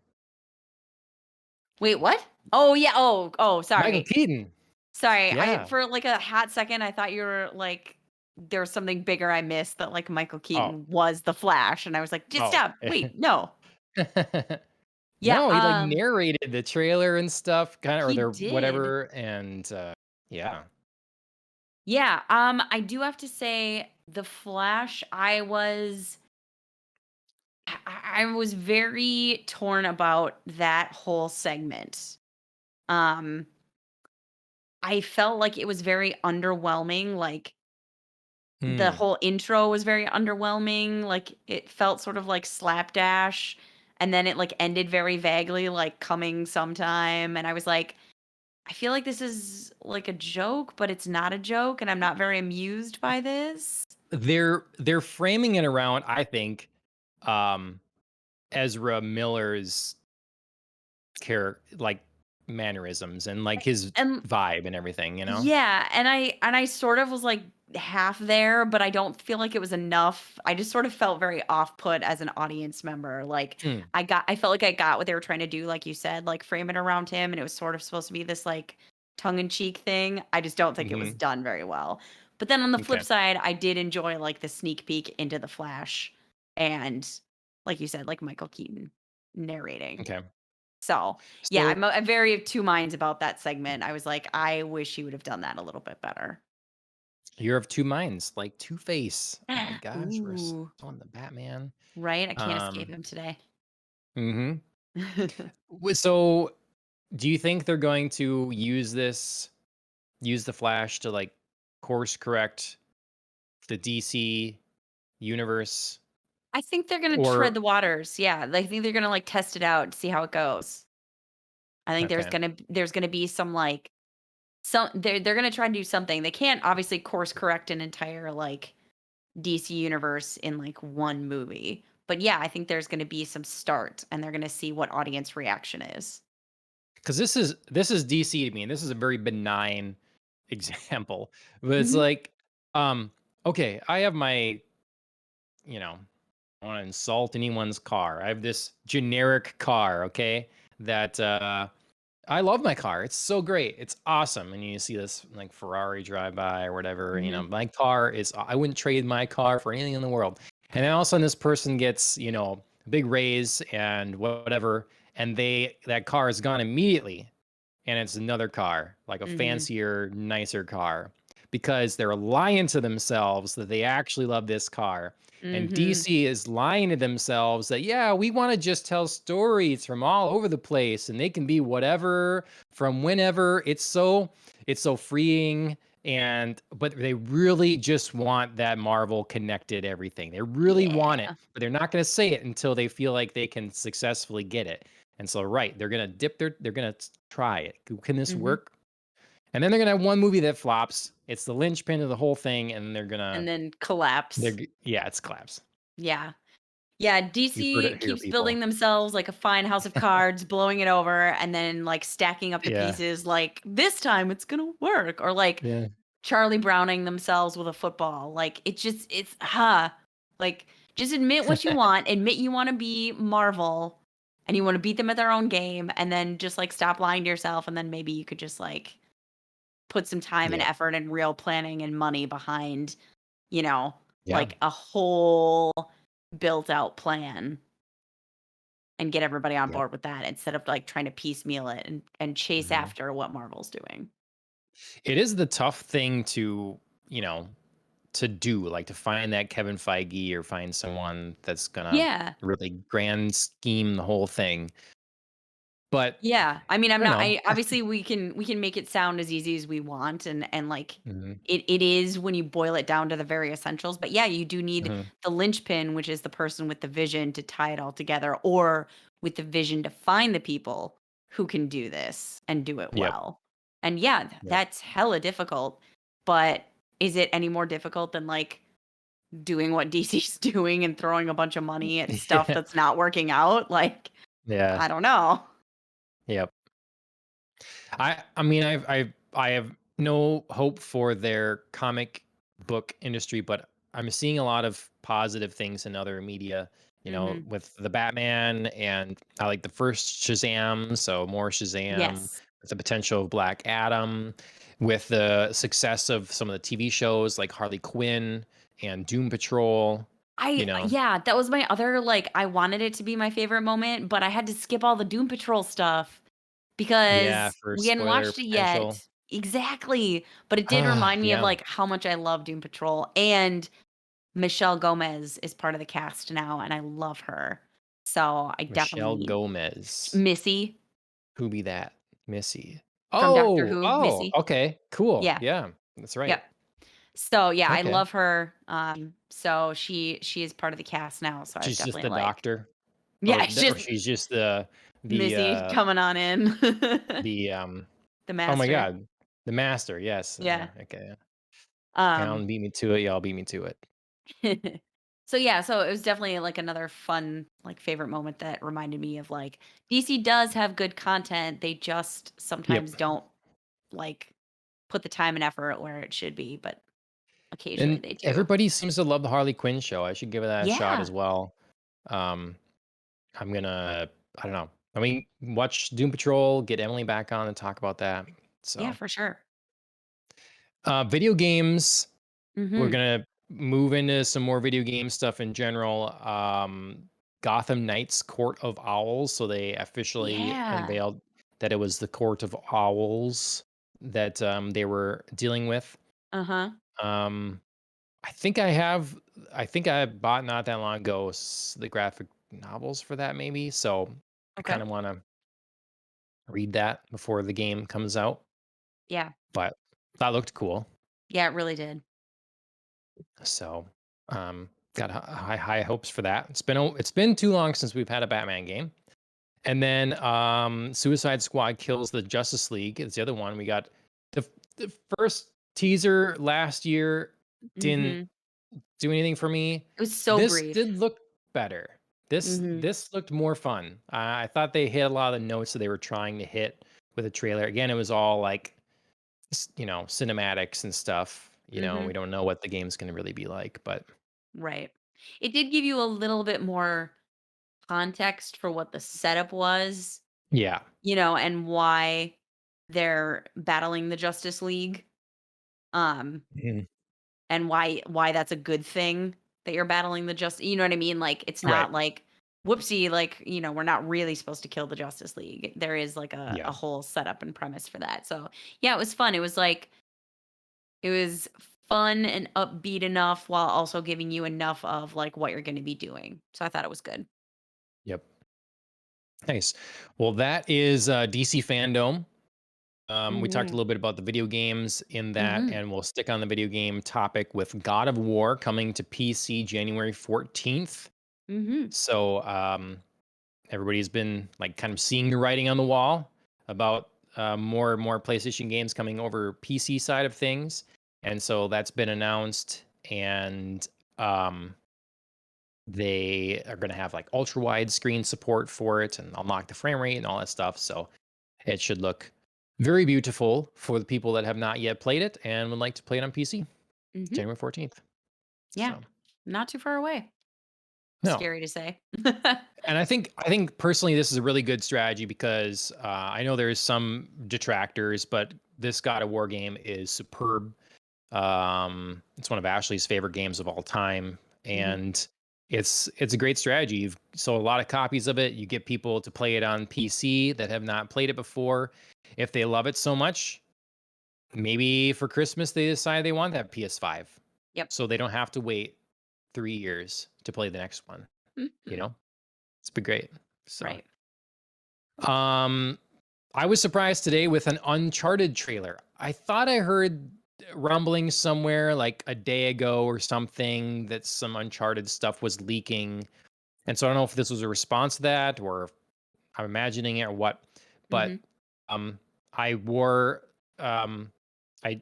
Wait, what? Oh yeah. Oh, Michael sorry. Keaton. Sorry. I Yeah. for like a hot second I thought you were like there was something bigger I missed that like Michael Oh. Keaton was the Flash and I was like, just Oh. stop. Wait, no. Yeah, No, he, like, narrated the trailer and stuff, kinda or he their did. whatever, and, yeah. Yeah, I do have to say the Flash, I was very torn about that whole segment. Um, I felt like it was very underwhelming, like, the Hmm. whole intro was very underwhelming, like, it felt sort of like slapdash, and then it, like, ended very vaguely, like, "coming sometime," and I was like, "I feel like this is, like, a joke, but it's not a joke, and I'm not very amused by this." They're framing it around, I think, um, Ezra Miller's like mannerisms and like his And vibe and everything, you know? yeah, and I sort of was, like, half there, but I don't feel like it was enough. I just sort of felt very off put as an audience member, like, Mm, I felt like I got what they were trying to do, like you said, like, frame it around him, and it was sort of supposed to be this, like, tongue in cheek thing. I just don't think it was mhm, done very well. But then on the flip okay, side, I did enjoy, like, the sneak peek into The Flash and, like you said, like, Michael Keaton narrating. okay. So, yeah, So, I'm very of 2 minds about that segment. I was like, "I wish he would have done that a little bit better." you're of two minds, like Two-Face. Oh my gosh, we're Ooh, on the Batman. right? I can't escape Um, him today. mhm. So, do you think they're going to use the Flash to like course correct the DC universe? I think they're gonna tread Or the waters, yeah, I think they're gonna, like, test it out, see how it goes. I think okay, there's gonna be some, like they're gonna try to do something. They can't obviously course correct an entire, like, DC universe in, like, one movie. But, yeah, I think there's gonna be some start, and they're gonna see what audience reaction is. because this is DC to me, and this is a very benign example, but it's Mhm. like, okay, I have my, you know, I don't want to insult anyone's car. I have this generic car, okay, that I love my car. It's so great. It's awesome. And you see this like Ferrari drive by or whatever. You know, Mhm. my car is, I wouldn't trade my car for anything in the world. And then all of a sudden, this person gets, a big raise and whatever. And that car is gone immediately, and it's another car, like a Mhm. fancier, nicer car, because they're lying to themselves that they actually love this car. And Mhm. DC is lying to themselves that, yeah, we want to just tell stories from all over the place and they can be whatever from whenever. It's so freeing. And but they really just want that Marvel connected everything. They really want it, Yeah. but they're not going to say it until they feel like they can successfully get it. And so, right, they're gonna try it. Can this Mhm. work? And then they're gonna have one movie that flops. It's the linchpin of the whole thing, and And then collapse. yeah, it's collapse. Yeah. Yeah, You've heard DC it here, keeps people. building themselves like a fine house of cards, blowing it over, and then, like, stacking up the Yeah, pieces like, "This time it's gonna work," or, like, yeah, Charlie Browning themselves with a football. Like, like, just admit what you want, admit you wanna be Marvel, and you wanna beat them at their own game, and then just, like, stop lying to yourself, and then maybe you could just, like, put some time and yep, effort and real planning and money behind, you know, yeah, like, a whole built out plan and get everybody on yep. board with that instead of, like, trying to piecemeal it and chase Mhm. after what Marvel's doing. It is the tough thing you know, to do, like to find that Kevin Feige or find someone that's gonna Yeah. really grand scheme the whole thing. But Yeah. I mean, I don't know. I obviously we can make it sound as easy as we want and like Mhm, it is when you boil it down to the very essentials. But yeah, you do need mhm, the linchpin, which is the person with the vision to tie it all together or with the vision to find the people who can do this and do it yep, well. And yeah, yep. that's hella difficult. But is it any more difficult than like doing what DC's doing and throwing a bunch of money at stuff Yeah, that's not working out? Like, yeah, I don't know. yep. I mean, I have no hope for their comic book industry, but I'm seeing a lot of positive things in other media, Mhm. with the Batman, and I like the first Shazam, so more Shazam Yes. with the potential of Black Adam, with the success of some of the TV shows like Harley Quinn and Doom Patrol, you know. Yeah, that was my other, like, I wanted it to be my favorite moment, but I had to skip all the Doom Patrol stuff Yeah, because for we hadn't spoiler watched it potential. yet. Exactly, but it did remind me of, Yeah, like, how much I love Doom Patrol, and Michelle Gomez is part of the cast now, and I love her. So, I definitely Michelle need Gomez. Missy. Who be that? Missy. from Doctor Oh, Who, oh, Missy. okay, cool. Yeah. Yeah, that's right. Yep. So, yeah, I Okay. love her. So she is part of the cast now, so I was She's just definitely the like, doctor? yeah, it's Or just she's just the the, Missy uh coming on in. the, The oh my master. god, the master, yes, Yeah. okay, yeah. Um Pound beat me to it, y'all beat me to it. So yeah, so it was definitely like another fun like favorite moment that reminded me of like DC does have good content. They just Yep. sometimes don't like put the time and effort where it should be, but occasionally And they do. everybody seems to love the Harley Quinn show, I should give it that a shot Yeah. as well. Um, I'm gonna I don't know. I mean, watch Doom Patrol, get Emily back on and talk about that. Yeah, So, for sure. video games, we're Mhm. gonna move into some more video game stuff in general. Gotham Knights Court of Owls. So they officially Yeah. unveiled that it was the Court of Owls that they were dealing with. Uh-huh. Um, I think I bought not that long ago the graphic novels for that maybe. So I kind Okay. of want to read that before the game comes out. Yeah. But that looked cool. Yeah, it really did. So, got high hopes for that. It's been too long since we've had a Batman game. And then Suicide Squad Kills the Justice League is the other one. We got the first teaser last year didn't Mhm. do anything for me. It was so This brief. did look better. Mhm. This looked more fun. I thought they hit a lot of the notes that they were trying to hit with the trailer. Again, it was all like cinematics and stuff. We Mhm. don't know what the game's going to really be like, but Right. It did give you a little bit more context for what the setup was, yeah. and why they're battling the Justice League, um, Mhm. and why that's a good thing that you're battling the you know what I mean? Like, it's Right. not like, whoopsie, like, we're not really supposed to kill the Justice League. There is, like, a Yeah. whole setup and premise for that. So, yeah, it was fun. It was, like it was fun and upbeat enough while also giving you enough of, like, what you're gonna be doing. So I thought it was good. Yep. Nice. Well, that is DC Fandome. We talked a Mhm. little bit about the video games in that, Mhm. and we'll stick on the video game topic with God of War coming to PC January 14th. Mhm. So everybody's been like kind of seeing the writing on the wall about more and more PlayStation games coming over PC side of things. And so that's been announced, and um, they are going to have like ultra wide screen support for it and unlock the frame rate and all that stuff. So it should look very beautiful for the people that have not yet played it and would like to play it on PC Mhm. January 14th. Yeah. So, Not too far away. no. Scary to say. And I think personally this is a really good strategy because I know there's some detractors, but this God of War game is superb. It's one of Ashley's favorite games of all time, Mhm. and it's a great strategy. You've sold a lot of copies of it. You get people to play it on PC that have not played it before. If they love it so much, maybe for Christmas they decide they want that PS5, Yep. so they don't have to wait 3 years to play the next one. You Mhm. know, it's been great. So, Right. um, I was surprised today with an Uncharted trailer. I thought I heard rumblings somewhere like a day ago or something that some Uncharted stuff was leaking. And so I don't know if this was a response to that or if I'm imagining it or what. But Mhm. um I wore I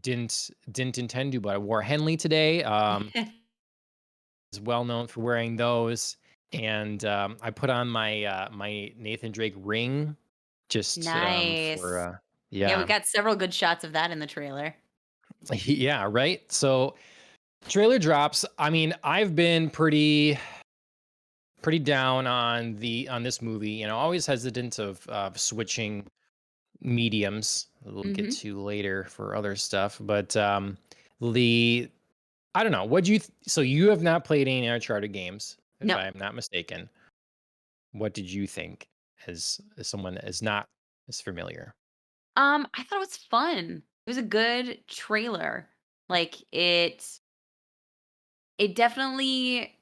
didn't intend to, but I wore Henley today. Is well known for wearing those. And I put on my Nathan Drake ring just for Nice. Yeah, we yeah. got several good shots of that in the trailer. Yeah, right. So trailer drops. I mean, I've been pretty down on this movie. Always hesitant of switching mediums. We'll get Mhm. to later for other stuff, but the I don't know. What do you? So you have not played any Uncharted games, if No. I am not mistaken. What did you think as someone that is not as familiar? I thought it was fun. It was a good trailer. Like, it definitely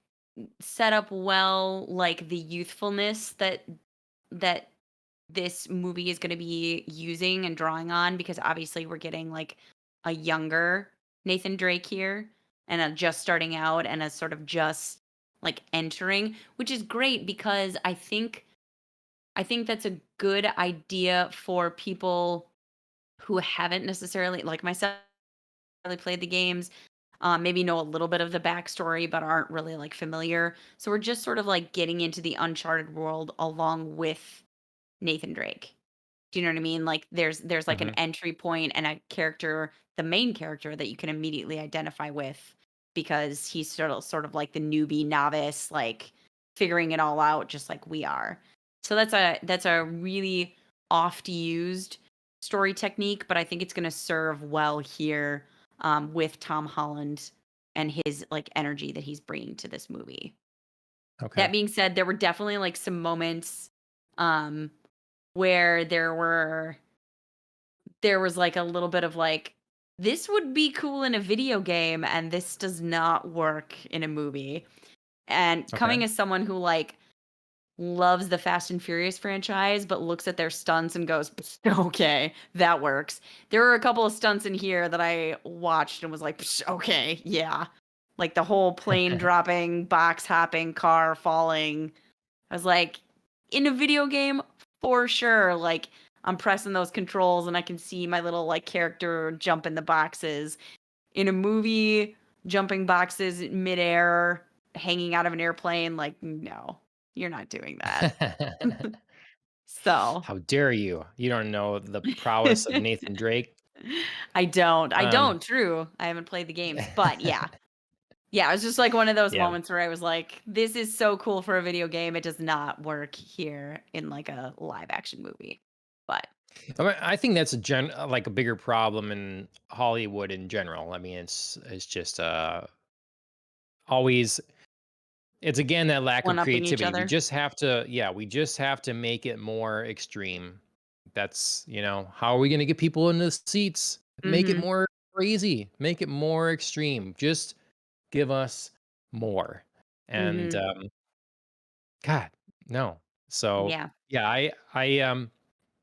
set up well, like, the youthfulness that this movie is gonna be using and drawing on because obviously we're getting, like, a younger Nathan Drake here and a just starting out and a sort of just, like, entering, which is great because I think that's a good idea for people who haven't necessarily like myself, really played the games, maybe know a little bit of the backstory, but aren't really like familiar. So we're just sort of like getting into the Uncharted world along with Nathan Drake. Do you know what I mean? Like there's like an Hmm. entry point and a character, the main character that you can immediately identify with because he's sort of like the newbie novice, like figuring it all out just like we are. So that's a really oft used story technique, but I think it's going to serve well here with Tom Holland and his like energy that he's bringing to this movie. Okay. That being said, there were definitely like some moments um where there was like a little bit of like this would be cool in a video game and this does not work in a movie. And Okay. coming as someone who like loves the Fast and Furious franchise but looks at their stunts and goes, "Okay, that works." There were a couple of stunts in here that I watched and was like, "Okay, yeah." Like the whole plane dropping, box hopping, car falling. I was like, in a video game, for sure. Like, I'm pressing those controls and I can see my little like character jump in the boxes. In a movie, jumping boxes midair, hanging out of an airplane, like, no, you're not doing that. So How dare you? You don't know the prowess of Nathan Drake. I don't. I Um, don't, true. I haven't played the games, but yeah. Yeah, it was just like one of those yeah. moments where I was like, this is so cool for a video game. It does not work here in like a live action movie. But I think that's like a bigger problem in Hollywood in general. I mean, it's just always it's again that lack of one upping each creativity. We other. just have to, yeah, we just have to make it more extreme. That's, how are we going to get people in the seats? Make it Mhm. more crazy, make it more extreme. Just give us more. And Mhm. God, no. So, Yeah. yeah,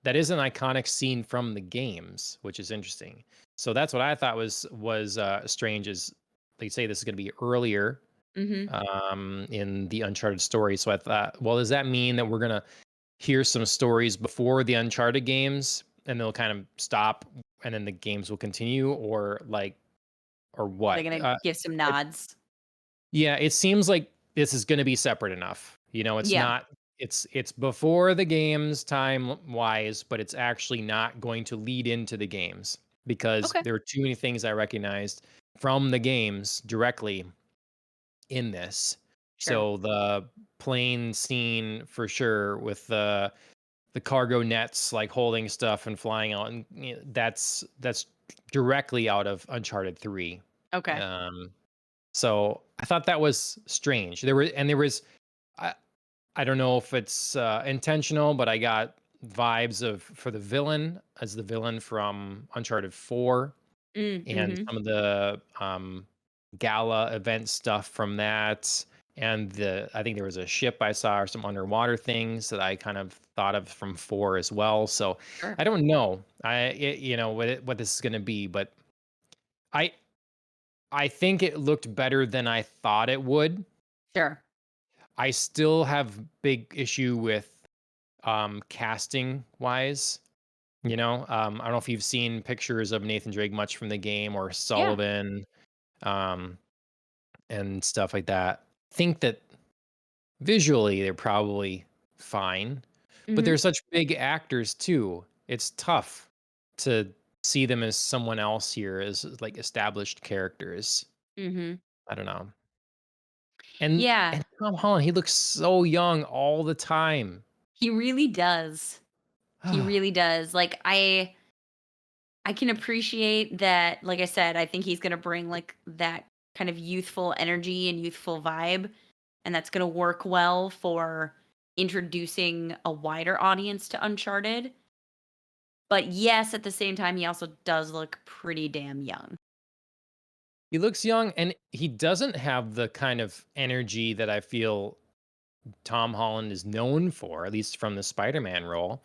that is an iconic scene from the games, which is interesting. So that's what I thought was strange is they say this is going to be earlier Mhm. in the Uncharted story. So I thought, well, does that mean that we're gonna hear some stories before the Uncharted games, and they'll kind of stop, and then the games will continue, or like, or They're what? gonna give some It, nods. yeah, it seems like this is gonna be separate enough. It's Yeah. not. It's before the games time wise, but it's actually not going to lead into the games because Okay. there are too many things I recognized from the games directly in this. Sure. So the plane scene for sure with the cargo nets like holding stuff and flying out, and that's directly out of Uncharted 3. Okay. Um, so I thought that was strange. There was I I don't know if it's intentional, but I got vibes of for the villain as the villain from Uncharted 4 and Mhm. some of the gala event stuff from that. And I think there was a ship I saw or some underwater things that I kind of thought of from 4 as well. So Sure. I don't know. What this is going to be, but I I think it looked better than I thought it would. Sure. I still have big issue with casting wise. I don't know if you've seen pictures of Nathan Drake much from the game or Yeah. Sullivan. Um, and stuff like that. Think that visually they're probably fine, but they're Mhm. such big actors too. It's tough to see them as someone else here as like established characters. Mhm. I don't know. And Yeah. Tom Holland, he looks so young all the time. He really does. He really does. Like I can appreciate that, like I said, I think he's gonna bring, like, that kind of youthful energy and youthful vibe, and that's gonna work well for introducing a wider audience to Uncharted. But, yes, at the same time, he also does look pretty damn young. He looks young and he doesn't have the kind of energy that I feel Tom Holland is known for, at least from the Spider-Man role.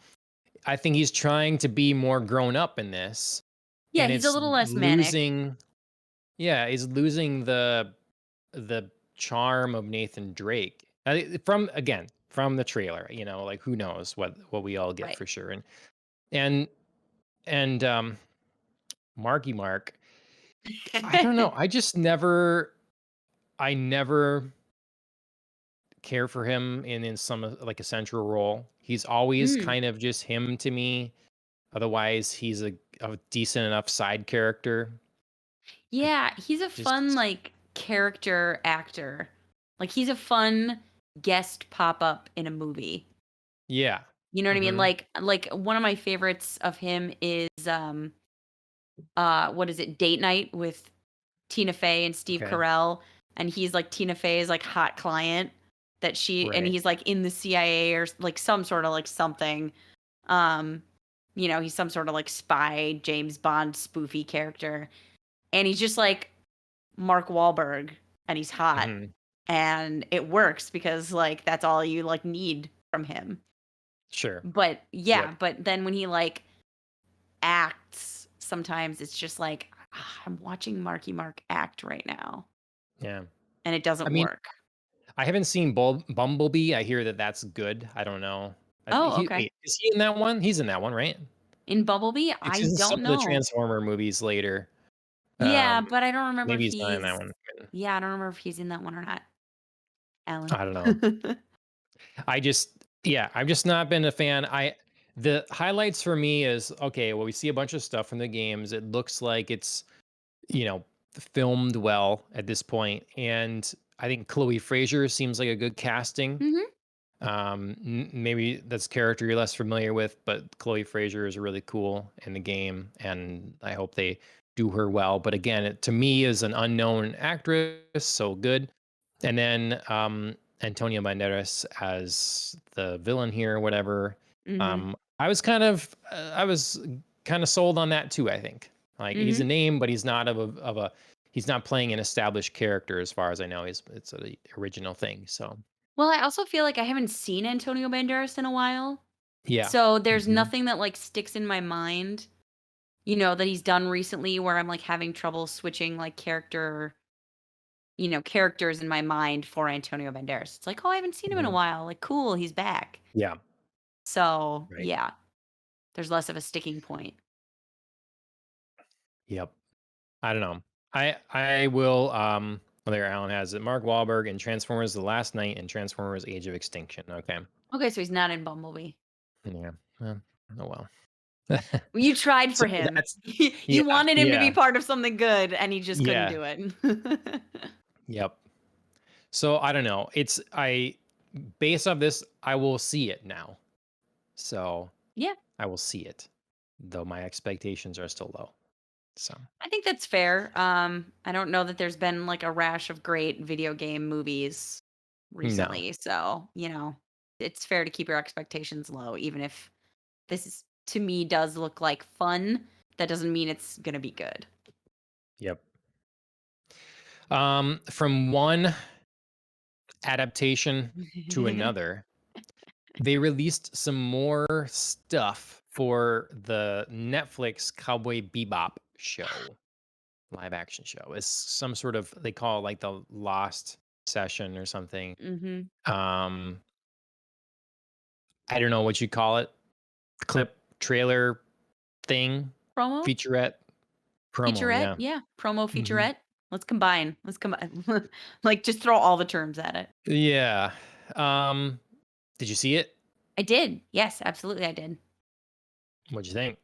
I think he's trying to be more grown up in this, Yeah, and he's a it's little less manic. losing yeah, he's losing the charm of Nathan Drake. From again, from the trailer, like who knows what we all get Right. for sure. And and Marky Mark, I don't know. I never care for him in some like a central role. He's always Mm. kind of just him to me. Otherwise, he's a decent enough side character. I Yeah, he's a fun, just like, character actor. Like, he's a fun guest pop-up in a movie. yeah. You know what I mean? Mhm. Like, one of my favorites of him is, what is it? Date Night with Tina Fey and Steve Okay. Carell, and he's, like, Tina Fey's, like, hot client and Right. he's, like, in the CIA or, like, some sorta, like, something. Um, he's some sorta, like, spy, James Bond spoofy character, and he's just, like, Mark Wahlberg, and he's hot, Mhm. and it works because, like, that's all you, like, need from him. Sure. But Yep. yeah, but then when he, like, acts, sometimes it's just like, I'm watching Marky Mark act right now, Yeah. and it I doesn't mean, work. I haven't seen Bumblebee. I hear that that's good. I don't know. Oh, okay. Is he in that one? He's in that one, right? In Bumblebee? He's I in some don't of the know. Transformer movies later. Yeah, Um, but I don't remember if maybe he's not in he's that one. yeah, I don't remember if he's in that one or not, Alan. I don't know. I've just not been a fan. The highlights for me is okay, well, we see a bunch of stuff from the games. It looks like it's, you know, filmed well at this point. And I think Chloe Frazer seems like a good casting. Mhm. Maybe that's a character you're less familiar with, but Chloe Frazer is really cool in the game, and I hope they do her well. But again, to me, is an unknown actress, so good. And then Antonio Banderas as the villain here, whatever. Mhm. I was kind of sold on that too. I think like he's a Mhm. name, but he's not he's not playing an established character as far as I know. It's an original thing. So Well, I also feel like I haven't seen Antonio Banderas in a while, yeah. so there's Mhm. nothing that, like, sticks in my mind, that he's done recently where I'm, like, having trouble switching, like, characters in my mind for Antonio Banderas. It's like, "Oh, I haven't seen him in a Mhm. while, like, cool, he's back." Yeah. So, Right. yeah, there's less of a sticking point. Yep. I don't know. I will. Well, there, Alan has it. Mark Wahlberg in Transformers: The Last Night and Transformers: Age of Extinction. Okay. Okay, so he's not in Bumblebee. Yeah. Well, oh well. Well, you tried So for him. that's You yeah, wanted him to be yeah, part of something good, and he just couldn't yeah. do it. Yep. So I don't know. Based off this, I will see it now. So Yeah, I will see it, though my expectations are still low. So I think that's fair. I don't know that there's been, like, a rash of great video game movies no. recently, so, it's fair to keep your expectations low, even if to me, does look like fun. That doesn't mean it's gonna be good. Yep. From one adaptation to another, they released some more stuff for the Netflix Cowboy Bebop show, live action show. It's some sort of they call it like the Lost Session or something. Mhm. Um, I don't know what you call it. Clip trailer thing, Promo? featurette, promo. Featurette? Yeah. Yeah, promo Hmm. featurette. Let's combine. Like, just throw all the terms at it. Yeah. Um, did you see it? I did. Yes, absolutely, I did. What'd you think?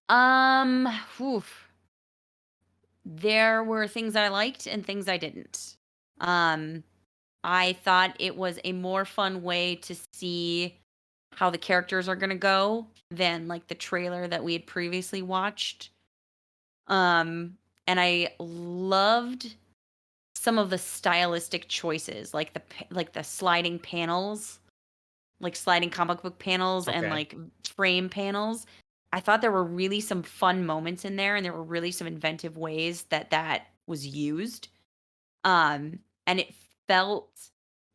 Um, oof. There were things I liked and things I didn't. Um, I thought it was a more fun way to see how the characters are gonna go than, like, the trailer that we had previously watched. And I loved some of the stylistic choices, like the sliding panels, like sliding comic book panels and, Okay. like, frame panels. I thought there were really some fun moments in there, and there were really some inventive ways that was used. And it felt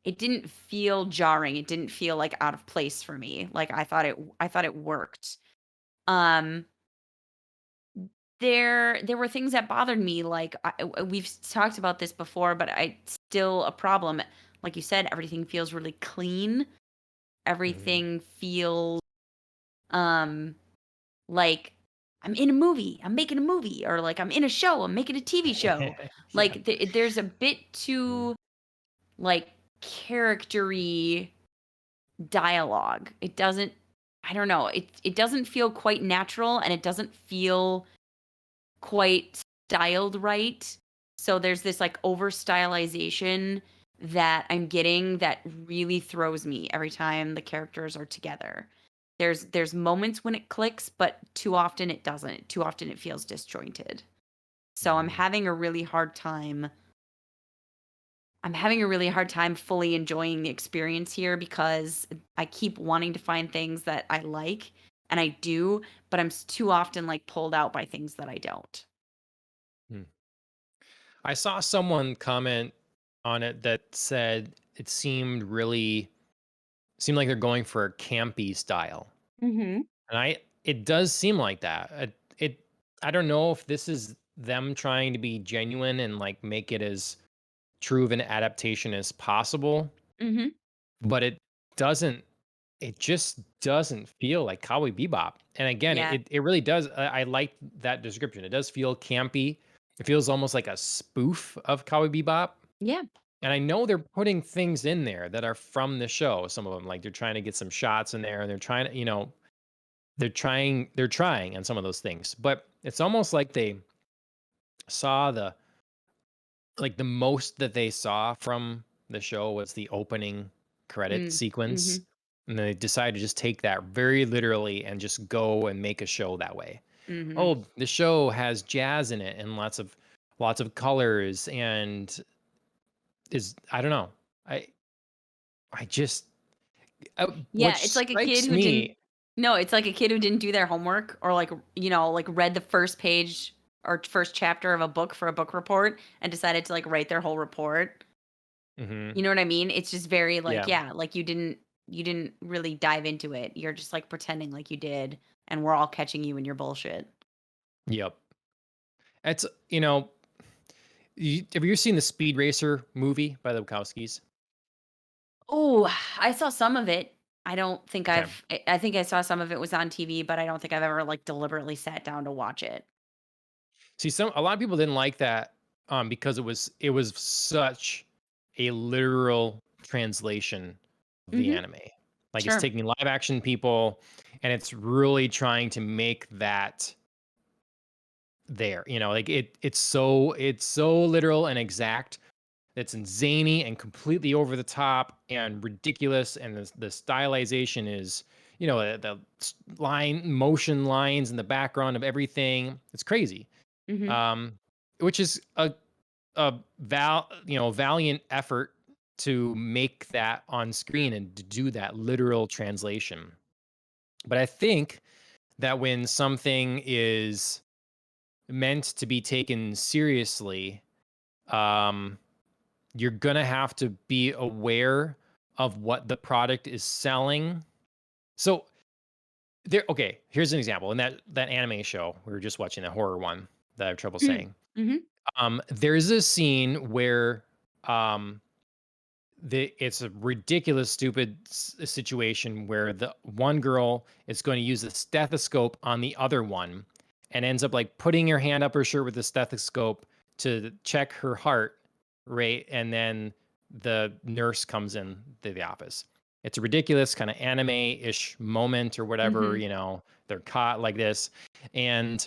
it didn't feel jarring. It didn't feel like out of place for me. Like I thought it worked. Um there were things that bothered me, like, we've talked about this before, but I still a problem. Like you said, everything feels really clean. Mhm. Everything feels, um, like I'm in a movie, I'm making a movie, or like I'm in a show, I'm making a TV show. Yeah. Like, there's a bit Mm. too, like, charactery dialogue. It doesn't I don't know, it doesn't feel quite natural, and it doesn't feel quite styled right. So there's this like over stylization that I'm getting that really throws me every time the characters are together. There's moments when it clicks, but too often it doesn't. Too often it feels disjointed. So Mhm. I'm having a really hard time fully enjoying the experience here because I keep wanting to find things that I like, and I do, but too often like pulled out by things that I don't. Hmm. I saw someone comment on it that said it seemed like they're going for a campy style. Mhm. And it does seem like that. I don't know if this is them trying to be genuine and like make it as true of an adaptation as possible, Mhm. but doesn't it just doesn't feel like Cowboy Bebop. And again, Yeah. it really does. I like that description. It does feel campy. It feels almost like a spoof of Cowboy Bebop. Yeah. And I know they're putting things in there that are from the show. Some of them, like they're trying to get some shots in there, and they're trying to, they're trying on some of those things. But it's almost like they saw the most that they saw from the show was the opening credit Mm. sequence. Mhm. And they decided to just take that very literally and just go and make a show that way. Mhm. Oh, the show has jazz in it and lots of colors and is I don't know. I I just Yeah, which it's like a kid strikes who didn't me. no, it's like a kid who didn't do their homework or like, like read the first page or first chapter of a book for a book report and decided to like write their whole report. Mhm. You know what I mean? It's just very like, Yeah. yeah, like you didn't really dive into it. You're just like pretending like you did and we're all catching you in your bullshit. Yep. It's have you seen the Speed Racer movie by the Wachowskis? Oh, I saw some of it. I don't think Okay. I think I saw some of it was on TV, but I don't think I've ever like deliberately sat down to watch it. See, a lot of people didn't like that because it was such a literal translation of the Mhm. anime. Like it's Sure. taking live action people and it's really trying to make that there. Like it's so literal and exact. It's zany and completely over the top and ridiculous, and the stylization is, line motion lines in the background of everything. It's crazy. Mhm. Um, which is a valiant effort to make that on screen and to do that literal translation. But I think that when something is meant to be taken seriously, um, you're gonna have to be aware of what the product is selling. So okay, here's an example. In that anime show we were just watching, the horror one that I have trouble Mm. saying. Mhm. There's a scene where um it's a ridiculous, stupid situation where the one girl is going to use a stethoscope on the other one and ends up like putting her hand up her shirt with a stethoscope to check her heart rate. And then the nurse comes in to the office. It's a ridiculous kind of anime ish moment or whatever, Mhm. they're caught like this. And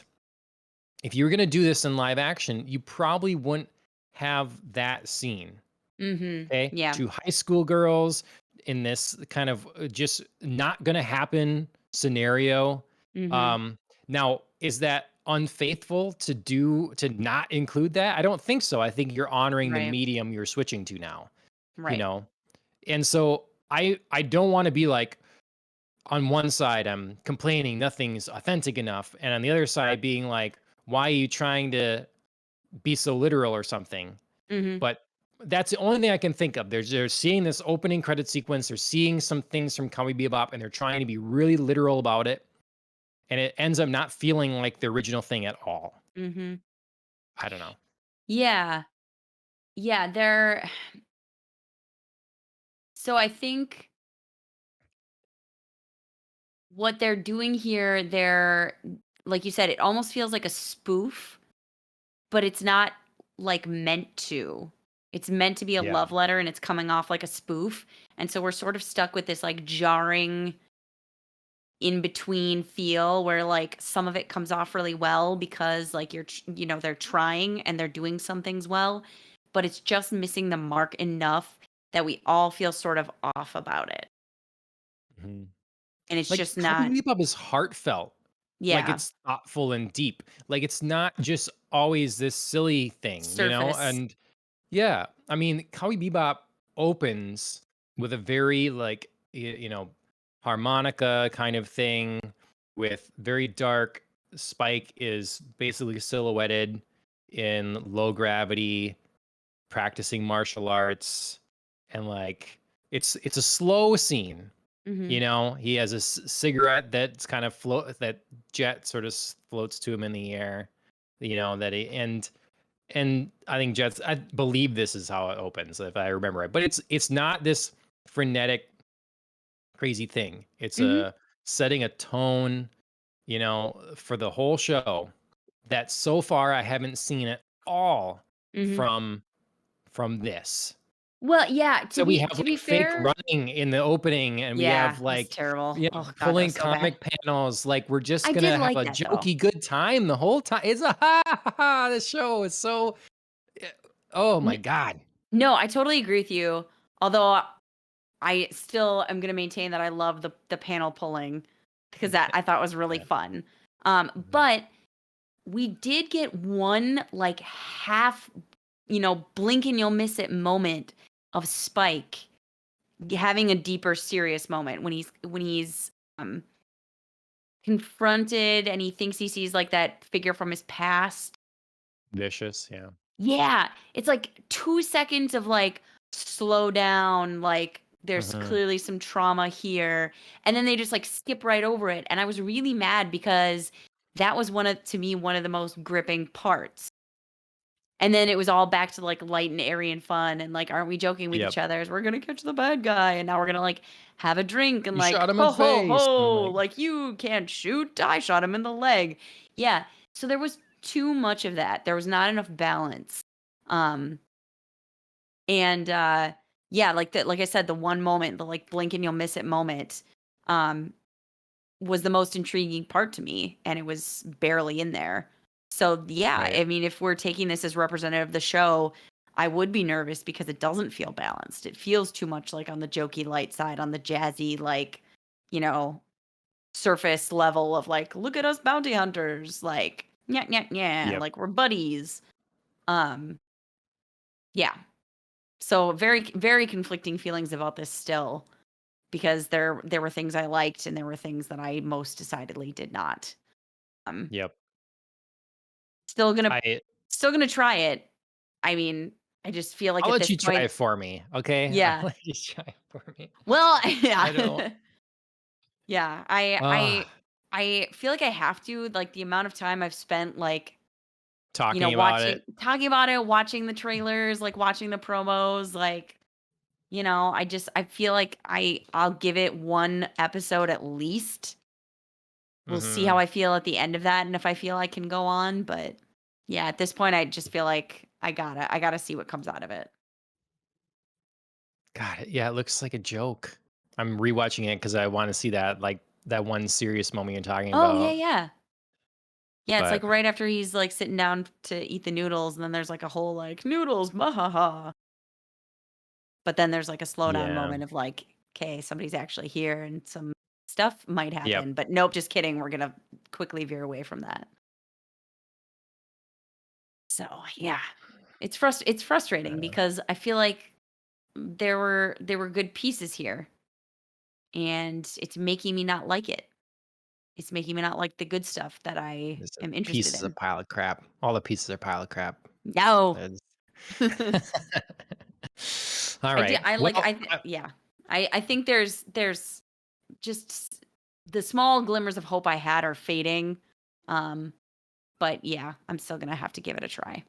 if you were going to do this in live action, you probably wouldn't have that scene. Mhm. Okay, Yeah. 2 high school girls in this kind of, just not gonna happen scenario. Mhm. Um, Now, is that unfaithful to not include that? I don't think so. I think you're honoring the Right. medium you're switching to now, you Right. know? And so I don't wanna be like, on one side, I'm complaining nothing's authentic enough, and on the other side being like, "Why are you trying to be so literal or something?" Mhm. But That's the only thing I can think of. They're seeing this opening credit sequence, they're seeing some things from Cowboy Bebop, and they're trying to be really literal about it, and it ends up not feeling like the original thing at all. Mhm. I don't know. Yeah. Yeah, they're so I think what they're doing here, they're like you said, it almost feels like a spoof, but it's not, like, meant to. It's meant to be a Yeah. love letter, and it's coming off like a spoof, and so we're sort of stuck with this, like, jarring in between feel where, like, some of it comes off really well because, like, they're trying and they're doing some things well, but it's just missing the mark enough that we all feel sort of off about it, Mhm. and it's Like, just Cowboy not. Bebop is heartfelt. Like, Yeah, it's thoughtful and deep. Like, it's not just always this silly thing, you know? surface. And yeah, I mean, Cowboy Bebop opens with a very, like, harmonica kind of thing with very dark. Spike is basically silhouetted in low gravity, practicing martial arts, and, like, it's a slow scene. Mhm, He has a cigarette that's kind of that Jet sort of floats to him in the air. That he and I think Jet's. I believe this is how it opens, if I remember right. But it's not this frenetic, crazy thing. It's mhm, a setting a tone, for the whole show that so far I haven't seen at all mhm. from this. Well, yeah, So we have to be like fake fair. running in the opening, and we Yeah, have it was like, terrible. Oh god, that was pulling so bad. comic panels. Like we're just I did gonna have like a that though. jokey good time the whole time. It's a ha ha ha. The show is so. eh, Oh my N god. No, I totally agree with you, although I still am gonna maintain that I love the panel pulling because that I thought was really Yeah. fun. Mhm. But we did get one, like, half, blink and you'll miss it moment of Spike having a deeper, serious moment when he's confronted and he thinks he sees, like, that figure from his past. Vicious. Yeah. Yeah, it's like 2 seconds of, like, slow down, like, there's Hmm. clearly some trauma here, and then they just, like, skip right over it, and I was really mad because that was to me, one of the most gripping parts. And then it was all back to, like, light and airy and fun and, like, aren't we joking with each Yep. other as we're gonna catch the bad guy, and now we're gonna, like, have a drink and, You like, shot him in "Ho, the ho, face, and ho, like, like, you can't shoot, I shot him in the leg." Yeah, so there was too much of that, there was not enough balance. Um, and, yeah, like I said, the one moment, the, like, blink and you'll miss it moment, um, was the most intriguing part to me, and it was barely in there. So, yeah, right. I mean, if we're taking this as representative of the show, I would be nervous because it doesn't feel balanced. It feels too much like on the jokey light side, on the jazzy, like, you know, surface level of like, look at us bounty hunters, like, yeah, yeah, yeah, Yep. like we're buddies. Um, yeah. So very, very conflicting feelings about this still because there were things I liked and there were things that I most decidedly did not. Um, Yep. Still gonna I still gonna try it. I mean, I just feel like I'll at let this you try point. it for me. Okay. I'll Yeah. let you try it for me. Well, I don't. yeah. Yeah, Uh I feel like I have to, like, the amount of time I've spent, like, Talking about watching it. talking about it, watching the trailers, like, watching the promos, like, I feel like I'll give it 1 episode at least. We'll see how Hmm. I feel at the end of that and if I feel I can go on, but, yeah, at this point, I just feel like I gotta see what comes out of it. God, yeah, it looks like a joke. I'm rewatching it because I want to see that, like, that one serious moment you're talking Oh, yeah, about. yeah. Yeah, it's, like, But right after he's, like, sitting down to eat the noodles, and then there's, like, a whole, like, "Noodles, mahaha." But then there's, like, a slowdown yeah. moment of, like, "'Kay, somebody's actually here, and some stuff might Yep. happen, but nope, just kidding, we're gonna quickly veer away from that." So, yeah, it's frustrating Uh, because I feel like there were good pieces here, and it's making me not like it. It's making me not like the good stuff that I this am piece interested is a in. pile of crap. All the pieces are a pile of crap. No. It's All I did right. I like Well, yeah. I think there's just the small glimmers of hope I had are fading. Um, but yeah, I'm still gonna have to give it a try.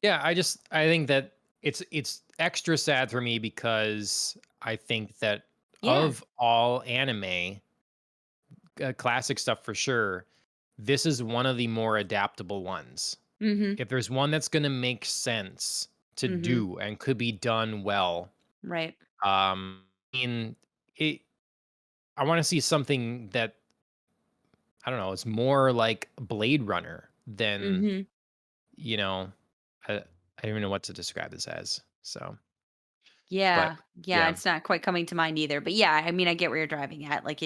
yeah, I think that it's extra sad for me because I think that Yeah. of all anime, classic stuff for sure, this is one of the more adaptable ones. Mhm. If there's one that's going to make sense to Mhm. do and could be done well, Right. in it, I want to see something that I don't know. It's more like Blade Runner than Mhm. you know. I don't even know what to describe this as. So, but Yeah. Yeah, yeah. it's not quite coming to mind either. But yeah, I mean, I get where you're driving at. Like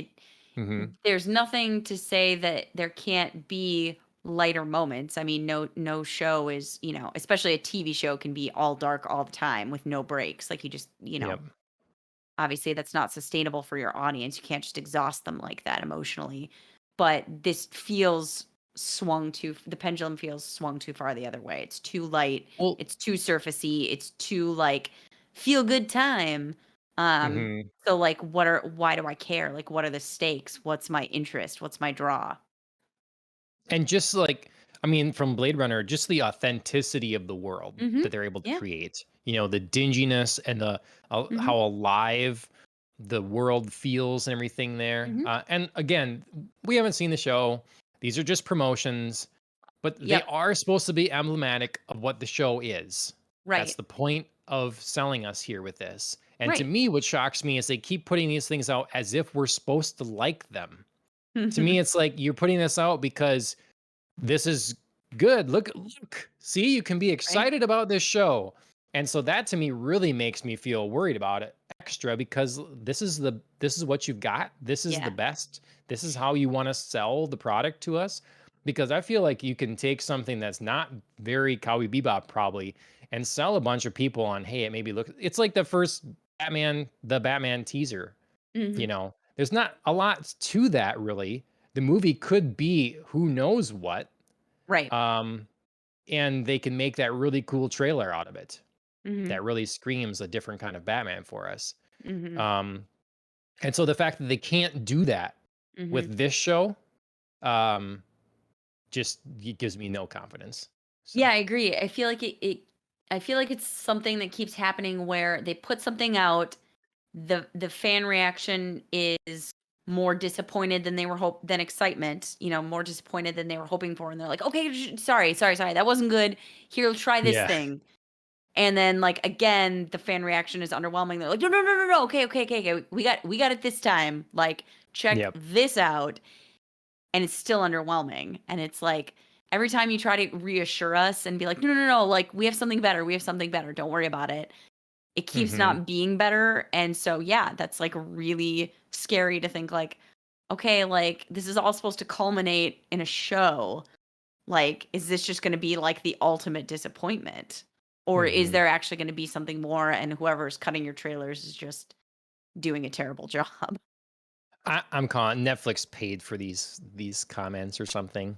Hmm. there's nothing to say that there can't be lighter moments. I mean, no show is, especially a TV show can be all dark all the time with no breaks. Like you just, Yep. obviously that's not sustainable for your audience. You can't just exhaust them like that emotionally. But this feels the pendulum feels swung too far the other way. It's too light, Well, it's too surfacey, it's too like feel good time. Um mhm. so like why do I care? Like what are the stakes? What's my interest? What's my draw? And just like, I mean, from Blade Runner, just the authenticity of the world Mhm. that they're able to Yeah. create. The dinginess and the Mhm. how alive the world feels and everything there. Mhm. And again, we haven't seen the show. These are just promotions, but they Yep. are supposed to be emblematic of what the show is. That's Right. the point of selling us here with this. And to Right. me, what shocks me is they keep putting these things out as if we're supposed to like them. To me, it's like you're putting this out because this is good. Look. See, you can be Right? excited about this show. And so that to me really makes me feel worried about it extra because this is what you've got. This is the Yeah. best. This is how you want to sell the product to us. Because I feel like you can take something that's not very Cowboy Bebop probably and sell a bunch of people on, hey, it maybe look it's like the Batman teaser. Mhm. There's not a lot to that really. The movie could be who knows what, Right. um, and they can make that really cool trailer out of it Mhm. that really screams a different kind of Batman for us. Mhm. Um, and so the fact that they can't do that Mhm. with this show, um, just gives me no confidence. So Yeah, I agree. I feel like it's something that keeps happening where they put something out, the fan reaction is more disappointed than they were than excitement, more disappointed than they were hoping for, and they're like, "Okay, sorry, that wasn't good. Here, try this yeah, thing." And then like again, the fan reaction is underwhelming. They're like, "No, no, no, no, no. Okay. We got it this time. Like, check yep, this out." And it's still underwhelming. And it's like every time you try to reassure us and be like, no, no, no, no, like we have something better. We have something better. Don't worry about it. It keeps hmm not being better. And so, yeah, that's like really scary to think like, okay, like this is all supposed to culminate in a show. Like, is this just going to be like the ultimate disappointment? Or is hmm there actually going to be something more and whoever's cutting your trailers is just doing a terrible job? I'm calling Netflix paid for these comments or something.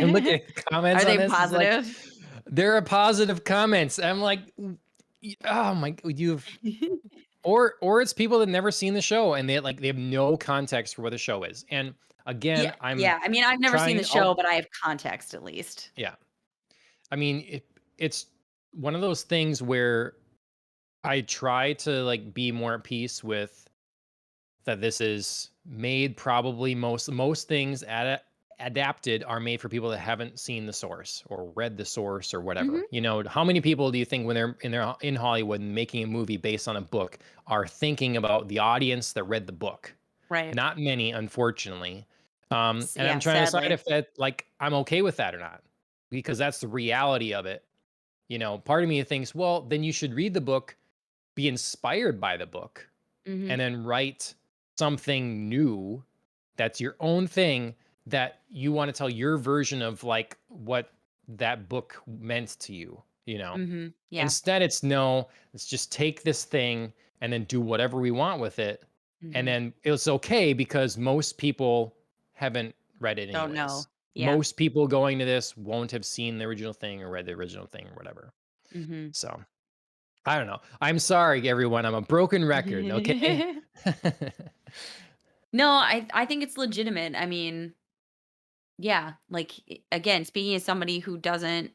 I'm looking at the comments Are on they this. It's like positive? there are positive comments. I'm like, oh my, you've or it's people that never seen the show and they have no context for what the show is. And Yeah, again, I'm yeah. I mean, I've never seen the trying. show, but I have context at least. Yeah. I mean, it's one of those things where I try to like be more at peace with that this is made probably most things adapted are made for people that haven't seen the source or read the source or Mhm. whatever. How many people do you think when they're in Hollywood making a movie based on a book are thinking about the audience that read the book? Right. Not many, unfortunately. And I'm Yeah, trying to decide sadly. if that like I'm okay with that or not because that's the reality of it. Part of me thinks, well, then you should read the book, be inspired by the book, Mhm. and then write something new that's your own thing that you want to tell your version of like what that book meant to you, Mhm. Yeah. instead it's no, let's just take this thing and then do whatever we want with it, and Mhm. then it's okay because most people haven't read it Don't know. anyways. Yeah. Most people going to this won't have seen the original thing or read the original thing or whatever. Mhm. So I don't know. I'm sorry, everyone. I'm a broken record. Okay. No, I think it's legitimate. I mean, yeah, like again, speaking as somebody who doesn't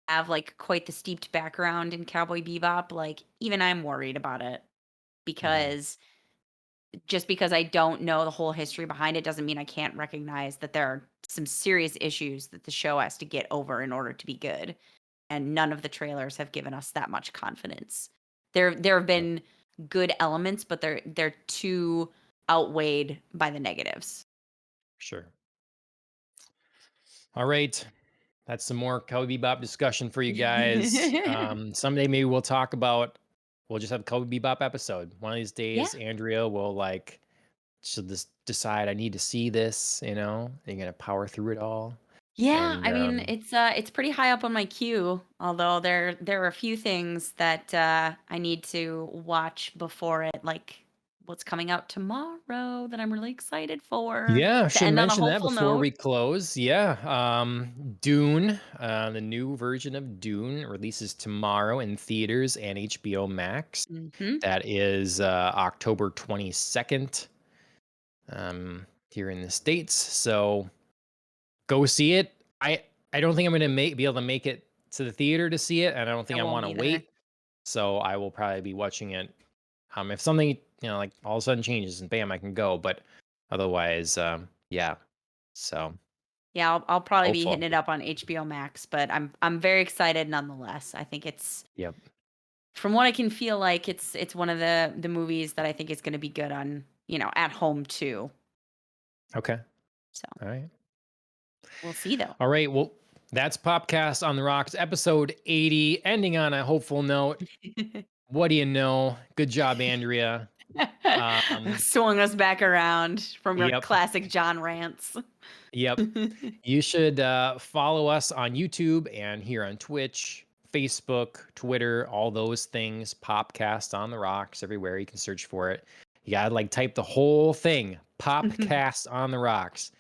have like quite the steeped background in Cowboy Bebop, like even I'm worried about it Mhm. because just because I don't know the whole history behind it doesn't mean I can't recognize that there are some serious issues that the show has to get over in order to be good. And none of the trailers have given us that much confidence. There have Yep. been good elements, but they're too outweighed by the negatives. Sure. All right. That's some more Cowboy Bebop discussion for you guys. Someday maybe we'll talk about. We'll just have a Cowboy Bebop episode. One of these Yeah. days, Andrea will like. She'll just decide I need to see this. You're gonna power through it all. Yeah, And I mean, it's pretty high up on my queue, although there are a few things that, I need to watch before it, like what's coming out tomorrow that I'm really excited for, yeah, to should end on a mention that hopeful before note. we close. Yeah, Dune, the new version of Dune releases tomorrow in theaters and HBO Max. Mhm. That is October 22nd here in the States. So go see it. I don't think I'm gonna be able to make it to the theater to see it, and I don't I think I won't want to either. wait. So I will probably be watching it. If something like all of a sudden changes and bam, I can go. But otherwise, yeah. So Yeah, I'll probably be hitting hopeful. it up on HBO Max, but I'm very excited nonetheless. I think it's Yep. from what I can feel like it's one of the movies that I think is gonna be good on, at home too. Okay. So, All right. we'll see though. All right. Well, that's Popcast on the Rocks, episode 80, ending on a hopeful note. What do you know? Good job, Andrea. Um, Swung us back around from your yep. classic John rants. Yep. You should follow us on YouTube and here on Twitch, Facebook, Twitter, all those things. Popcast on the Rocks, everywhere you can search for it. You gotta like type the whole thing, Popcast on the Rocks.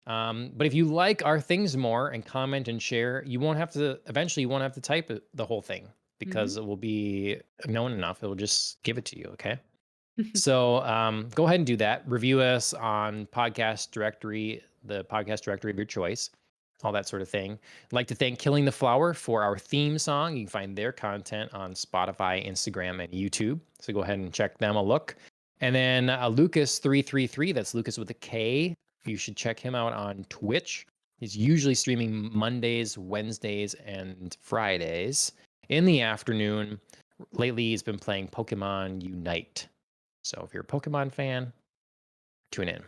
But if you like our things more and comment and share, eventually you won't have to type the whole thing Mhm. because it will be known enough. It will just give it to you. Okay. So go ahead and do that. Review us on podcast directory, the podcast directory of your choice, all that sort of thing. I'd like to thank Killing the Flower for our theme song. You can find their content on Spotify, Instagram, and YouTube. So go ahead and check them a look. And then Lucas333, that's Lucas with a K. You should check him out on Twitch. He's usually streaming Mondays, Wednesdays, and Fridays in the afternoon. Lately, he's been playing Pokemon Unite. So if you're a Pokemon fan, tune in.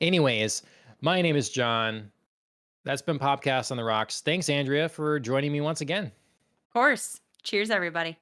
Anyways, my name is John. That's been Popcast on the Rocks. Thanks, Andrea, for joining me once again. Of course. Cheers, everybody.